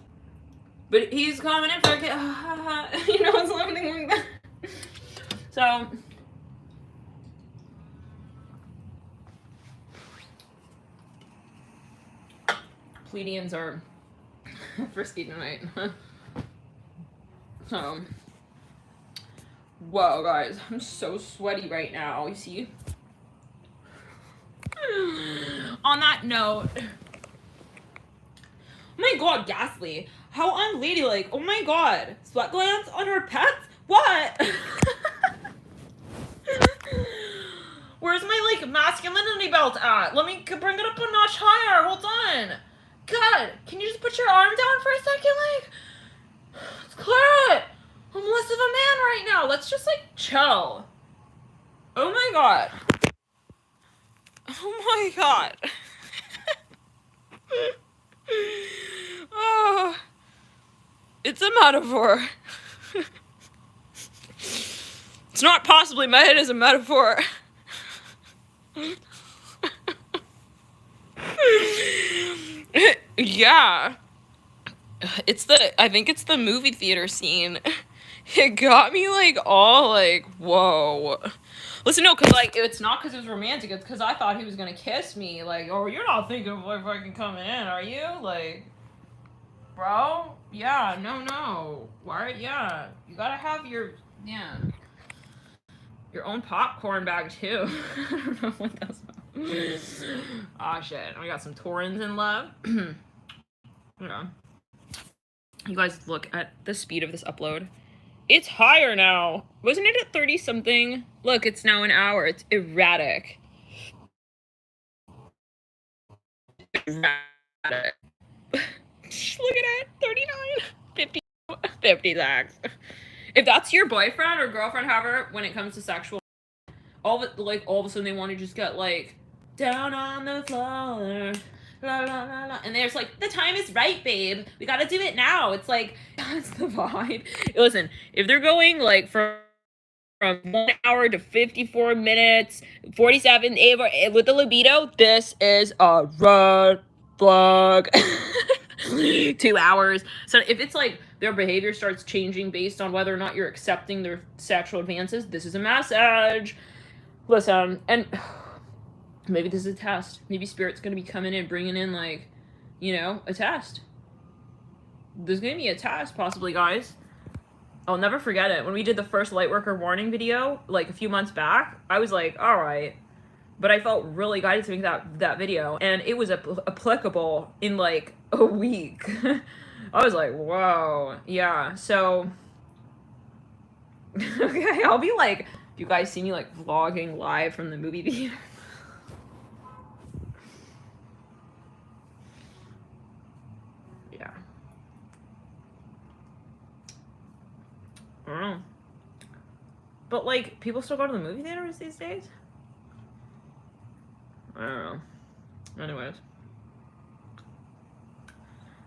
A: but he's coming in for a kiss. You know, it's something like that. So, Pleiadians are frisky tonight. So, whoa, guys, I'm so sweaty right now. You see? On that note, oh my god, Ghastly, how unladylike. Oh my god, sweat glands on her pets? What? Where's my, like, masculinity belt at? Let me bring it up a notch higher. Hold on. God, can you just put your arm down for a second? Like, let's clear it. I'm less of a man right now. Let's just, like, chill. Oh my god. Oh my god. Oh, it's a metaphor. It's not possibly my head is a metaphor. Yeah. I think it's the movie theater scene. It got me, like, all, like, whoa. Listen, no, because, like, it's not because it was romantic. It's because I thought he was going to kiss me. Like, oh, you're not thinking of if I can come in, are you? Like, bro? Yeah, no. Why? Yeah. You got to have your own popcorn bag, too. I don't know what that's about. Aw, shit. I got some Taurans in love. Yeah. You guys look at the speed of this upload. It's higher now. Wasn't it at 30 something? Look, it's now an hour. It's erratic. Look at it. 39. 50 lakhs. If that's your boyfriend or girlfriend, however, when it comes to sexual, all of a sudden they want to just get, like, down on the floor. blah, blah, blah, blah. And there's like, the time is right, babe. We gotta do it now. It's like, that's the vibe. Listen, if they're going like from 1 hour to 54 minutes, 47 with the libido, this is a red flag. 2 hours. So if it's like their behavior starts changing based on whether or not you're accepting their sexual advances, this is a message. Listen, and maybe this is a test. Maybe Spirit's going to be coming in, bringing in, like, you know, a test. There's going to be a test, possibly, guys. I'll never forget it. When we did the first Lightworker warning video, like, a few months back, I was like, all right. But I felt really guided to make that video. And it was applicable in, like, a week. I was like, whoa. Yeah, so... okay, I'll be like... You guys see me, like, vlogging live from the movie theater? Yeah. I don't know. But, like, people still go to the movie theaters these days? I don't know. Anyways.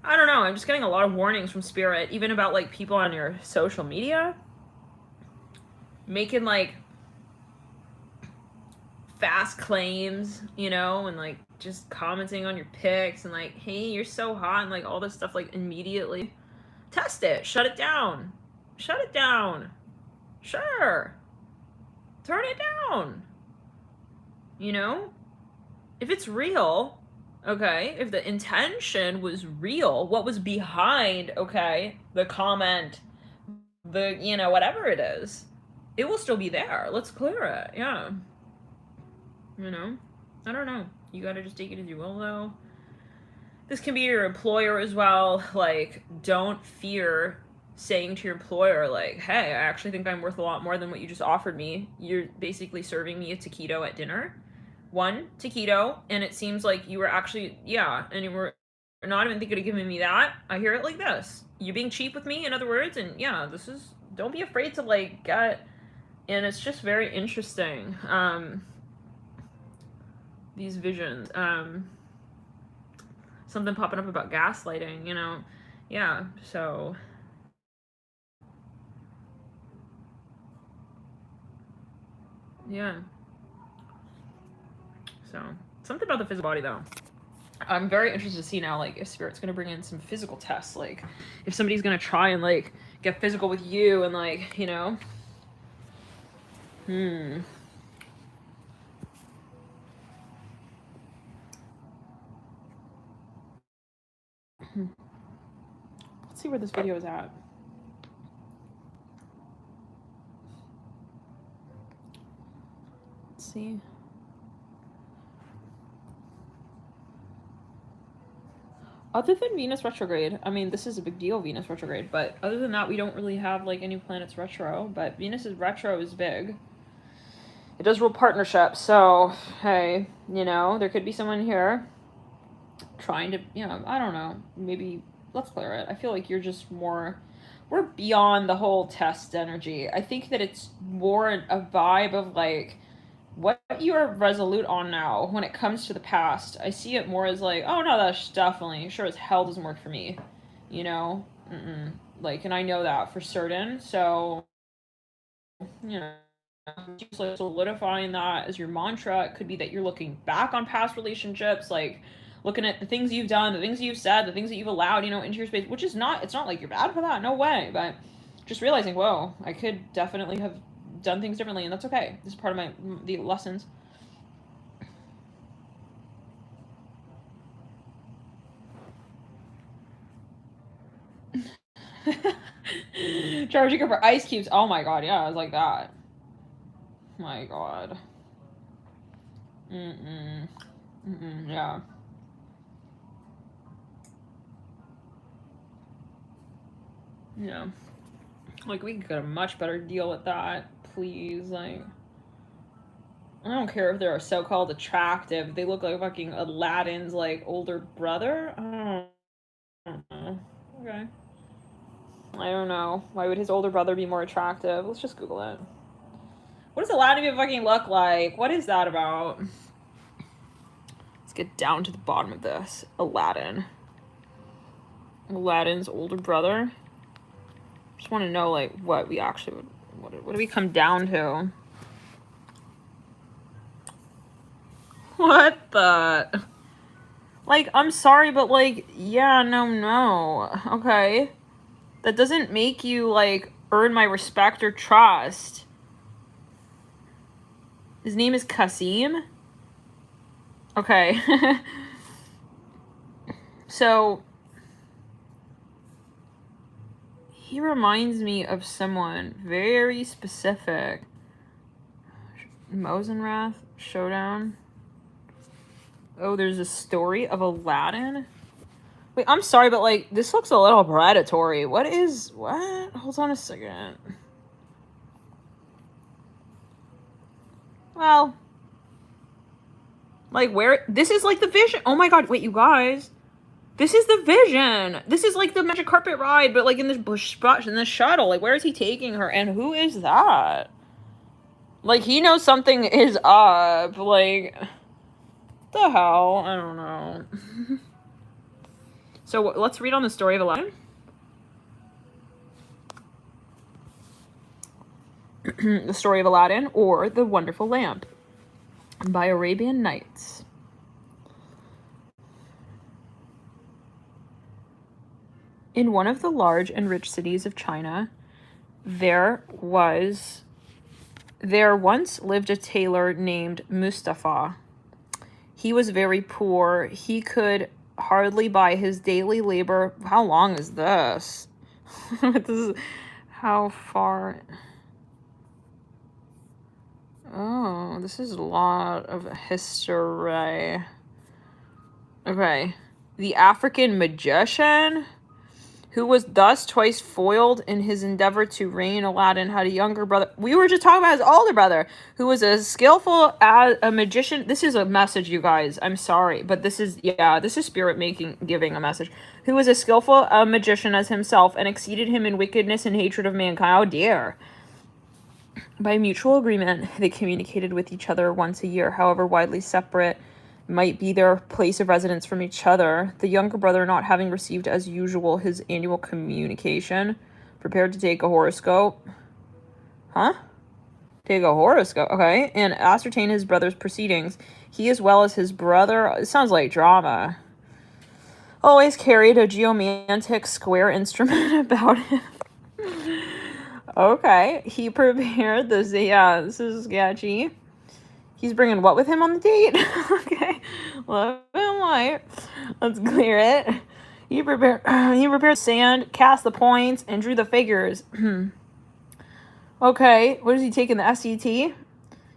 A: I don't know. I'm just getting a lot of warnings from Spirit, even about, like, people on your social media. Making, like, fast claims, you know, and, like, just commenting on your pics and, like, hey, you're so hot, and, like, all this stuff, like, immediately. Test it. Shut it down. Shut it down. Sure. Turn it down. You know? If it's real, okay, if the intention was real, what was behind, okay, the comment, the, you know, whatever it is, it will still be there. Let's clear it. Yeah. You know? I don't know. You gotta just take it as you will, though. This can be your employer as well. Like, don't fear saying to your employer, like, hey, I actually think I'm worth a lot more than what you just offered me. You're basically serving me a taquito at dinner. 1 taquito, and it seems like you were actually, yeah, and you were not even thinking of giving me that. I hear it like this. You're being cheap with me, in other words, and yeah, this is, don't be afraid to, like, get... And it's just very interesting, these visions. Something popping up about gaslighting, you know? Yeah, so... Yeah. So, something about the physical body, though. I'm very interested to see now, like, if Spirit's gonna bring in some physical tests, like, if somebody's gonna try and, like, get physical with you and, like, you know... Let's see where this video is at. Let's see. Other than Venus retrograde, I mean, this is a big deal, Venus retrograde, but other than that, we don't really have, like, any planets retro, but Venus's retro is big. It does rule partnerships, so, hey, you know, there could be someone here trying to, you know, I don't know, maybe, let's clear it. I feel like you're just more, we're beyond the whole test energy. I think that it's more a vibe of, like, what you are resolute on now when it comes to the past. I see it more as, like, oh, no, that's definitely, sure as hell doesn't work for me, you know? Like, and I know that for certain, so, you know, just like solidifying that as your mantra. It could be that you're looking back on past relationships, like looking at the things you've done, the things you've said, the things that you've allowed, you know, into your space, which is not, it's not like you're bad for that, no way, but just realizing, whoa, I could definitely have done things differently, and that's okay. This is part of the lessons. Charging her for ice cubes. Oh my god, yeah, I was like that. My god. Yeah. Yeah. Like, we could get a much better deal with that, please. Like, I don't care if they're so-called attractive. They look like fucking Aladdin's, like, older brother. I don't know. Okay. I don't know. Why would his older brother be more attractive? Let's just Google it. What does Aladdin even fucking look like? What is that about? Let's get down to the bottom of this. Aladdin. Aladdin's older brother. Just want to know, like, what we actually would... What do we come down to? What the... Like, I'm sorry, but, like, yeah, no. Okay. That doesn't make you, like, earn my respect or trust. His name is Kasim. Okay. So, he reminds me of someone very specific. Mosenrath Showdown. Oh, there's a story of Aladdin. Wait, I'm sorry, but, like, this looks a little predatory. What? Hold on a second. Well, like, where? This is, like, the vision. Oh, my God. Wait, you guys. This is the vision. This is, like, the magic carpet ride, but, like, in this bush spot, in this shuttle. Like, where is he taking her? And who is that? Like, he knows something is up. Like, the hell? I don't know. So, let's read on the story of Aladdin. The story of Aladdin, or The Wonderful Lamp, by Arabian Nights. In one of the large and rich cities of China, there once lived a tailor named Mustafa. He was very poor. He could hardly buy his daily labor. How long is this? How far? Oh, this is a lot of history. Okay. The African magician, who was thus twice foiled in his endeavor to reign, Aladdin had a younger brother. We were just talking about his older brother, who was as skillful as a magician. This is a message, you guys. I'm sorry, but this is spirit giving a message. Who was as skillful a magician as himself and exceeded him in wickedness and hatred of mankind. Oh dear. By mutual agreement, they communicated with each other once a year, however widely separate might be their place of residence from each other. The younger brother, not having received as usual his annual communication, prepared to take a horoscope. Take a horoscope, okay, and ascertain his brother's proceedings. He, as well as his brother, it sounds like drama, always carried a geomantic square instrument about him. Okay, he prepared this. Yeah, this is sketchy. He's bringing what with him on the date? Okay, love and light. Let's clear it. He prepared sand, cast the points, and drew the figures. Okay, what is he taking, the SET?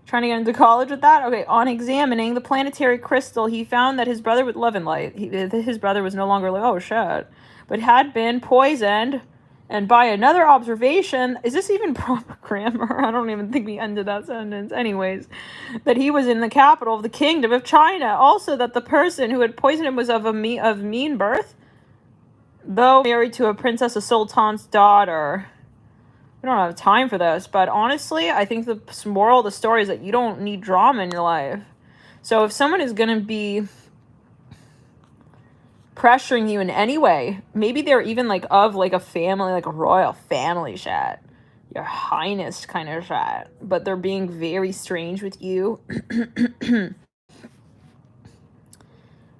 A: Trying to get into college with that? Okay, on examining the planetary crystal, he found that his brother with love and light. His brother was no longer like, oh shit, but had been poisoned. And by another observation, is this even proper grammar? I don't even think we ended that sentence. Anyways, that he was in the capital of the kingdom of China. Also, that the person who had poisoned him was of mean birth, though married to a princess, a sultan's daughter. We don't have time for this, but honestly, I think the moral of the story is that you don't need drama in your life. So if someone is going to be pressuring you in any way, maybe they're even like of like a family, like a royal family shit, your highness kind of shit, but they're being very strange with you.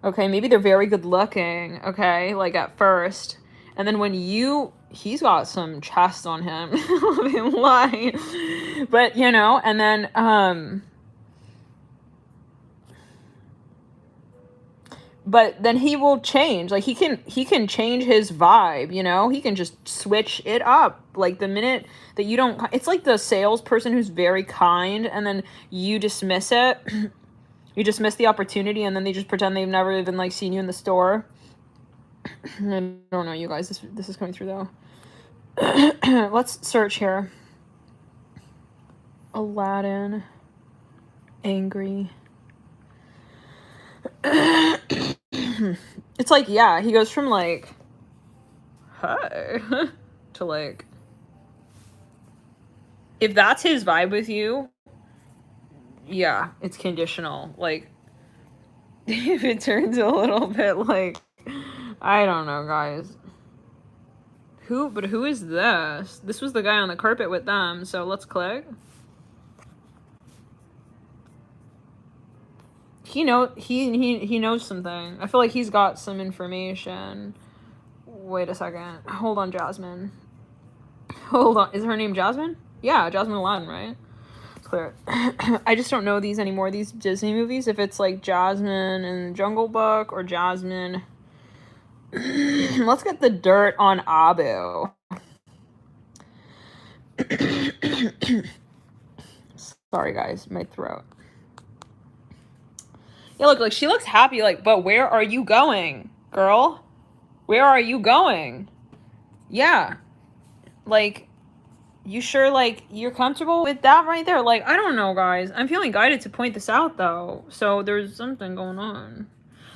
A: Okay, maybe they're very good looking, okay, like at first, and then when he's got some chest on him. Let me lie. But you know, and then but then he will change. Like he can change his vibe, you know? He can just switch it up. Like the minute that you don't, it's like the salesperson who's very kind and then you dismiss it. You dismiss the opportunity and then they just pretend they've never even like seen you in the store. I don't know, you guys. This is coming through though. Let's search here. Aladdin. Angry. It's like, yeah, he goes from like, hi, to like, if that's his vibe with you, yeah, it's conditional. Like, If it turns a little bit like, I don't know, guys. But who is this? This was the guy on the carpet with them, so let's click. He knows something. I feel like he's got some information. Wait a second. Hold on, Jasmine. Hold on. Is her name Jasmine? Yeah, Jasmine Aladdin, right? It's clear. I just don't know these anymore, these Disney movies. If it's like Jasmine in Jungle Book or Jasmine. Let's get the dirt on Abu. Sorry, guys. My throat. Yeah, look, like, she looks happy, like, but where are you going, girl? Where are you going? Yeah. Like, you sure, like, you're comfortable with that right there? Like, I don't know, guys. I'm feeling guided to point this out, though. So there's something going on.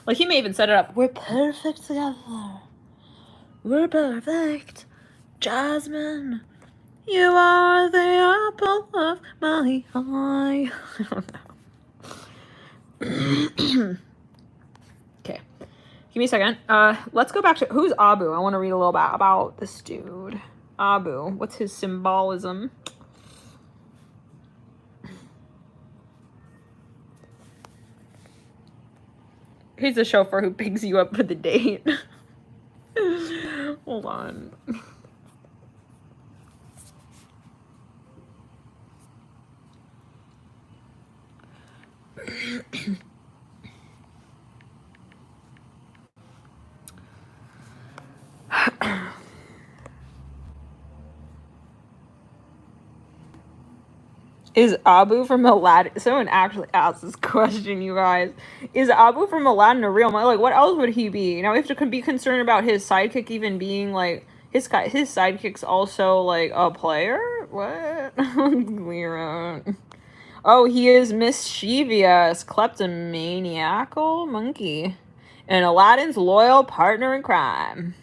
A: Like, he may even set it up. We're perfect together. We're perfect. Jasmine, you are the apple of my eye. I don't know. Okay. Give me a second. Let's go back to... Who's Abu? I want to read a little bit about this dude. Abu. What's his symbolism? He's the chauffeur who picks you up for the date. Hold on. Is Abu from Aladdin? Someone actually asked this question, you guys. Is Abu from Aladdin a real man? Like, what else would he be? Now we have to be concerned about his sidekick even being like his sidekick's also like a player. What? Weird. Oh, he is mischievous, kleptomaniacal monkey, and Aladdin's loyal partner in crime.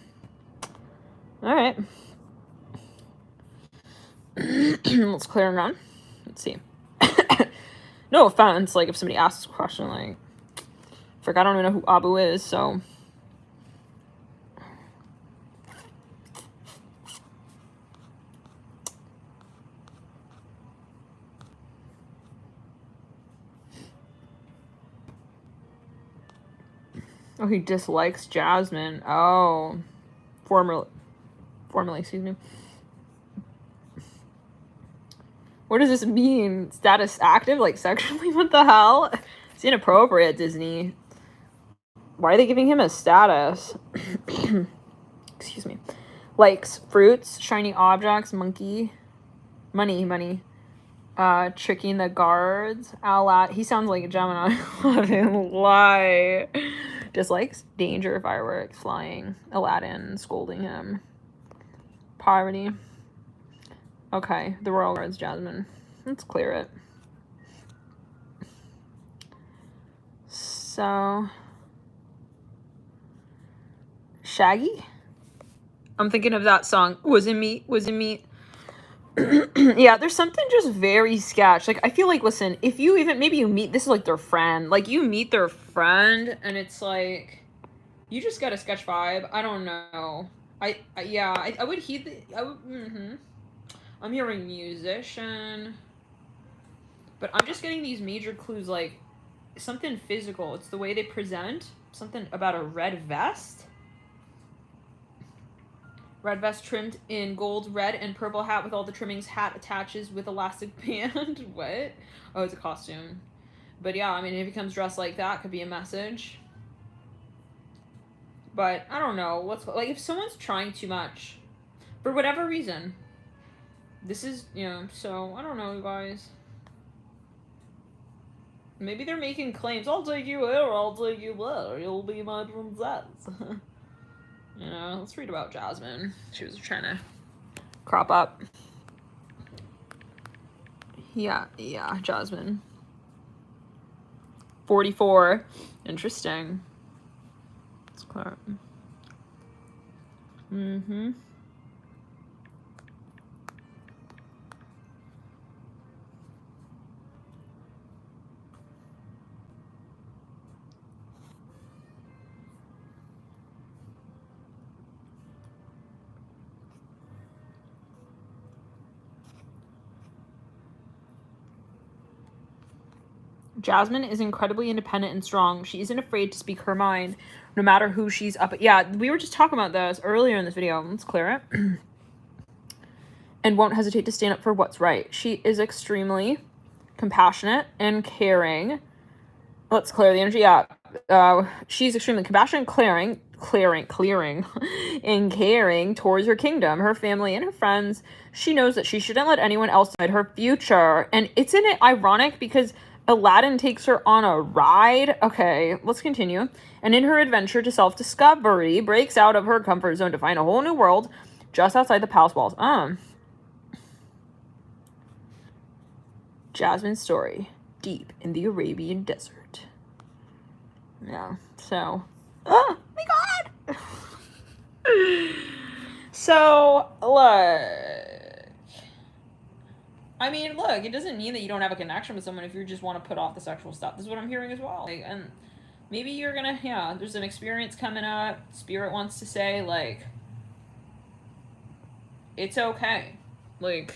A: All right. Let's clear him on. Let's see. No offense, like, if somebody asks a question, like, I don't even know who Abu is, so. Oh, he dislikes Jasmine. Oh. Formerly, excuse me. What does this mean? Status active? Like, sexually? What the hell? It's inappropriate, Disney. Why are they giving him a status? Excuse me. Likes fruits, shiny objects, monkey. Money. Tricking the guards. He sounds like a Gemini. Lie. Dislikes danger, fireworks, flying. Aladdin scolding him. Poverty. Okay, the royal guards, Jasmine. Let's clear it. So, Shaggy? I'm thinking of that song. Was it me? Yeah, there's something just very sketch. Like, I feel like, listen, if you even, maybe you meet, this is like their friend. Like, you meet their friend, and it's like, you just get a sketch vibe. I don't know. I would heed I'm hearing musician. But I'm just getting these major clues, like, something physical. It's the way they present. Something about a red vest. Red vest trimmed in gold, red, and purple hat with all the trimmings. Hat attaches with elastic band. What? Oh, it's a costume. But yeah, I mean, if he comes dressed like that, could be a message. But I don't know. Like, if someone's trying too much, for whatever reason, this is, so I don't know, you guys. Maybe they're making claims. I'll take you here, I'll take you there. You'll be my princess. Let's read about Jasmine. She was trying to crop up. Yeah, Jasmine. 44. Interesting. It's clear. Jasmine is incredibly independent and strong. She isn't afraid to speak her mind, no matter who she's up. Yeah, we were just talking about this earlier in this video. Let's clear it. And won't hesitate to stand up for what's right. She is extremely compassionate and caring. Let's clear the energy. Yeah, she's extremely compassionate, clearing, and caring towards her kingdom, her family, and her friends. She knows that she shouldn't let anyone else decide her future. And isn't it ironic because Aladdin takes her on a ride? Okay, let's continue. And in her adventure to self-discovery, breaks out of her comfort zone to find a whole new world just outside the palace walls. Jasmine's story, deep in the Arabian desert. Yeah, so... Oh, my God! So, look. I mean, look, it doesn't mean that you don't have a connection with someone if you just want to put off the sexual stuff. This is what I'm hearing as well. Like, and maybe you're gonna, yeah, there's an experience coming up. Spirit wants to say, like, it's okay. Like...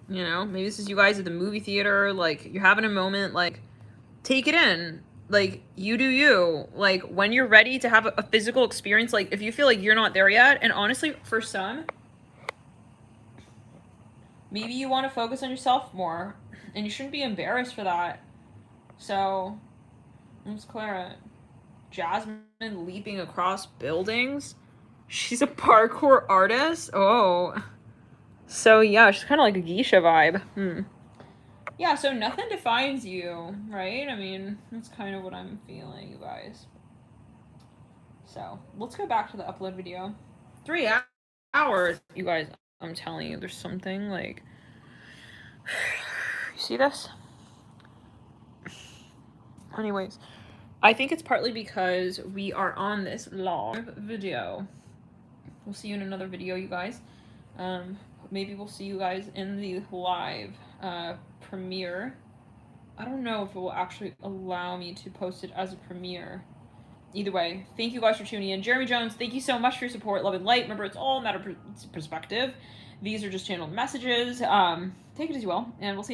A: You know, maybe this is you guys at the movie theater, like, you're having a moment, like, take it in. Like, you do you. Like, when you're ready to have a physical experience, like, if you feel like you're not there yet, and honestly, for some, maybe you want to focus on yourself more, and you shouldn't be embarrassed for that. So, let's clear it. Jasmine leaping across buildings? She's a parkour artist? Oh... So, yeah, she's kind of like a geisha vibe. Yeah, so nothing defines you, right? I mean, that's kind of what I'm feeling, you guys. So, let's go back to the upload video. 3 hours. You guys, I'm telling you, there's something, like... You see this? Anyways, I think it's partly because we are on this long video. We'll see you in another video, you guys. Maybe we'll see you guys in the live premiere. I don't know if it will actually allow me to post it as a premiere. Either way, thank you guys for tuning in. Jeremy Jones, thank you so much for your support. Love and light. Remember, it's all a matter of perspective. These are just channeled messages. Take it as you will, and we'll see you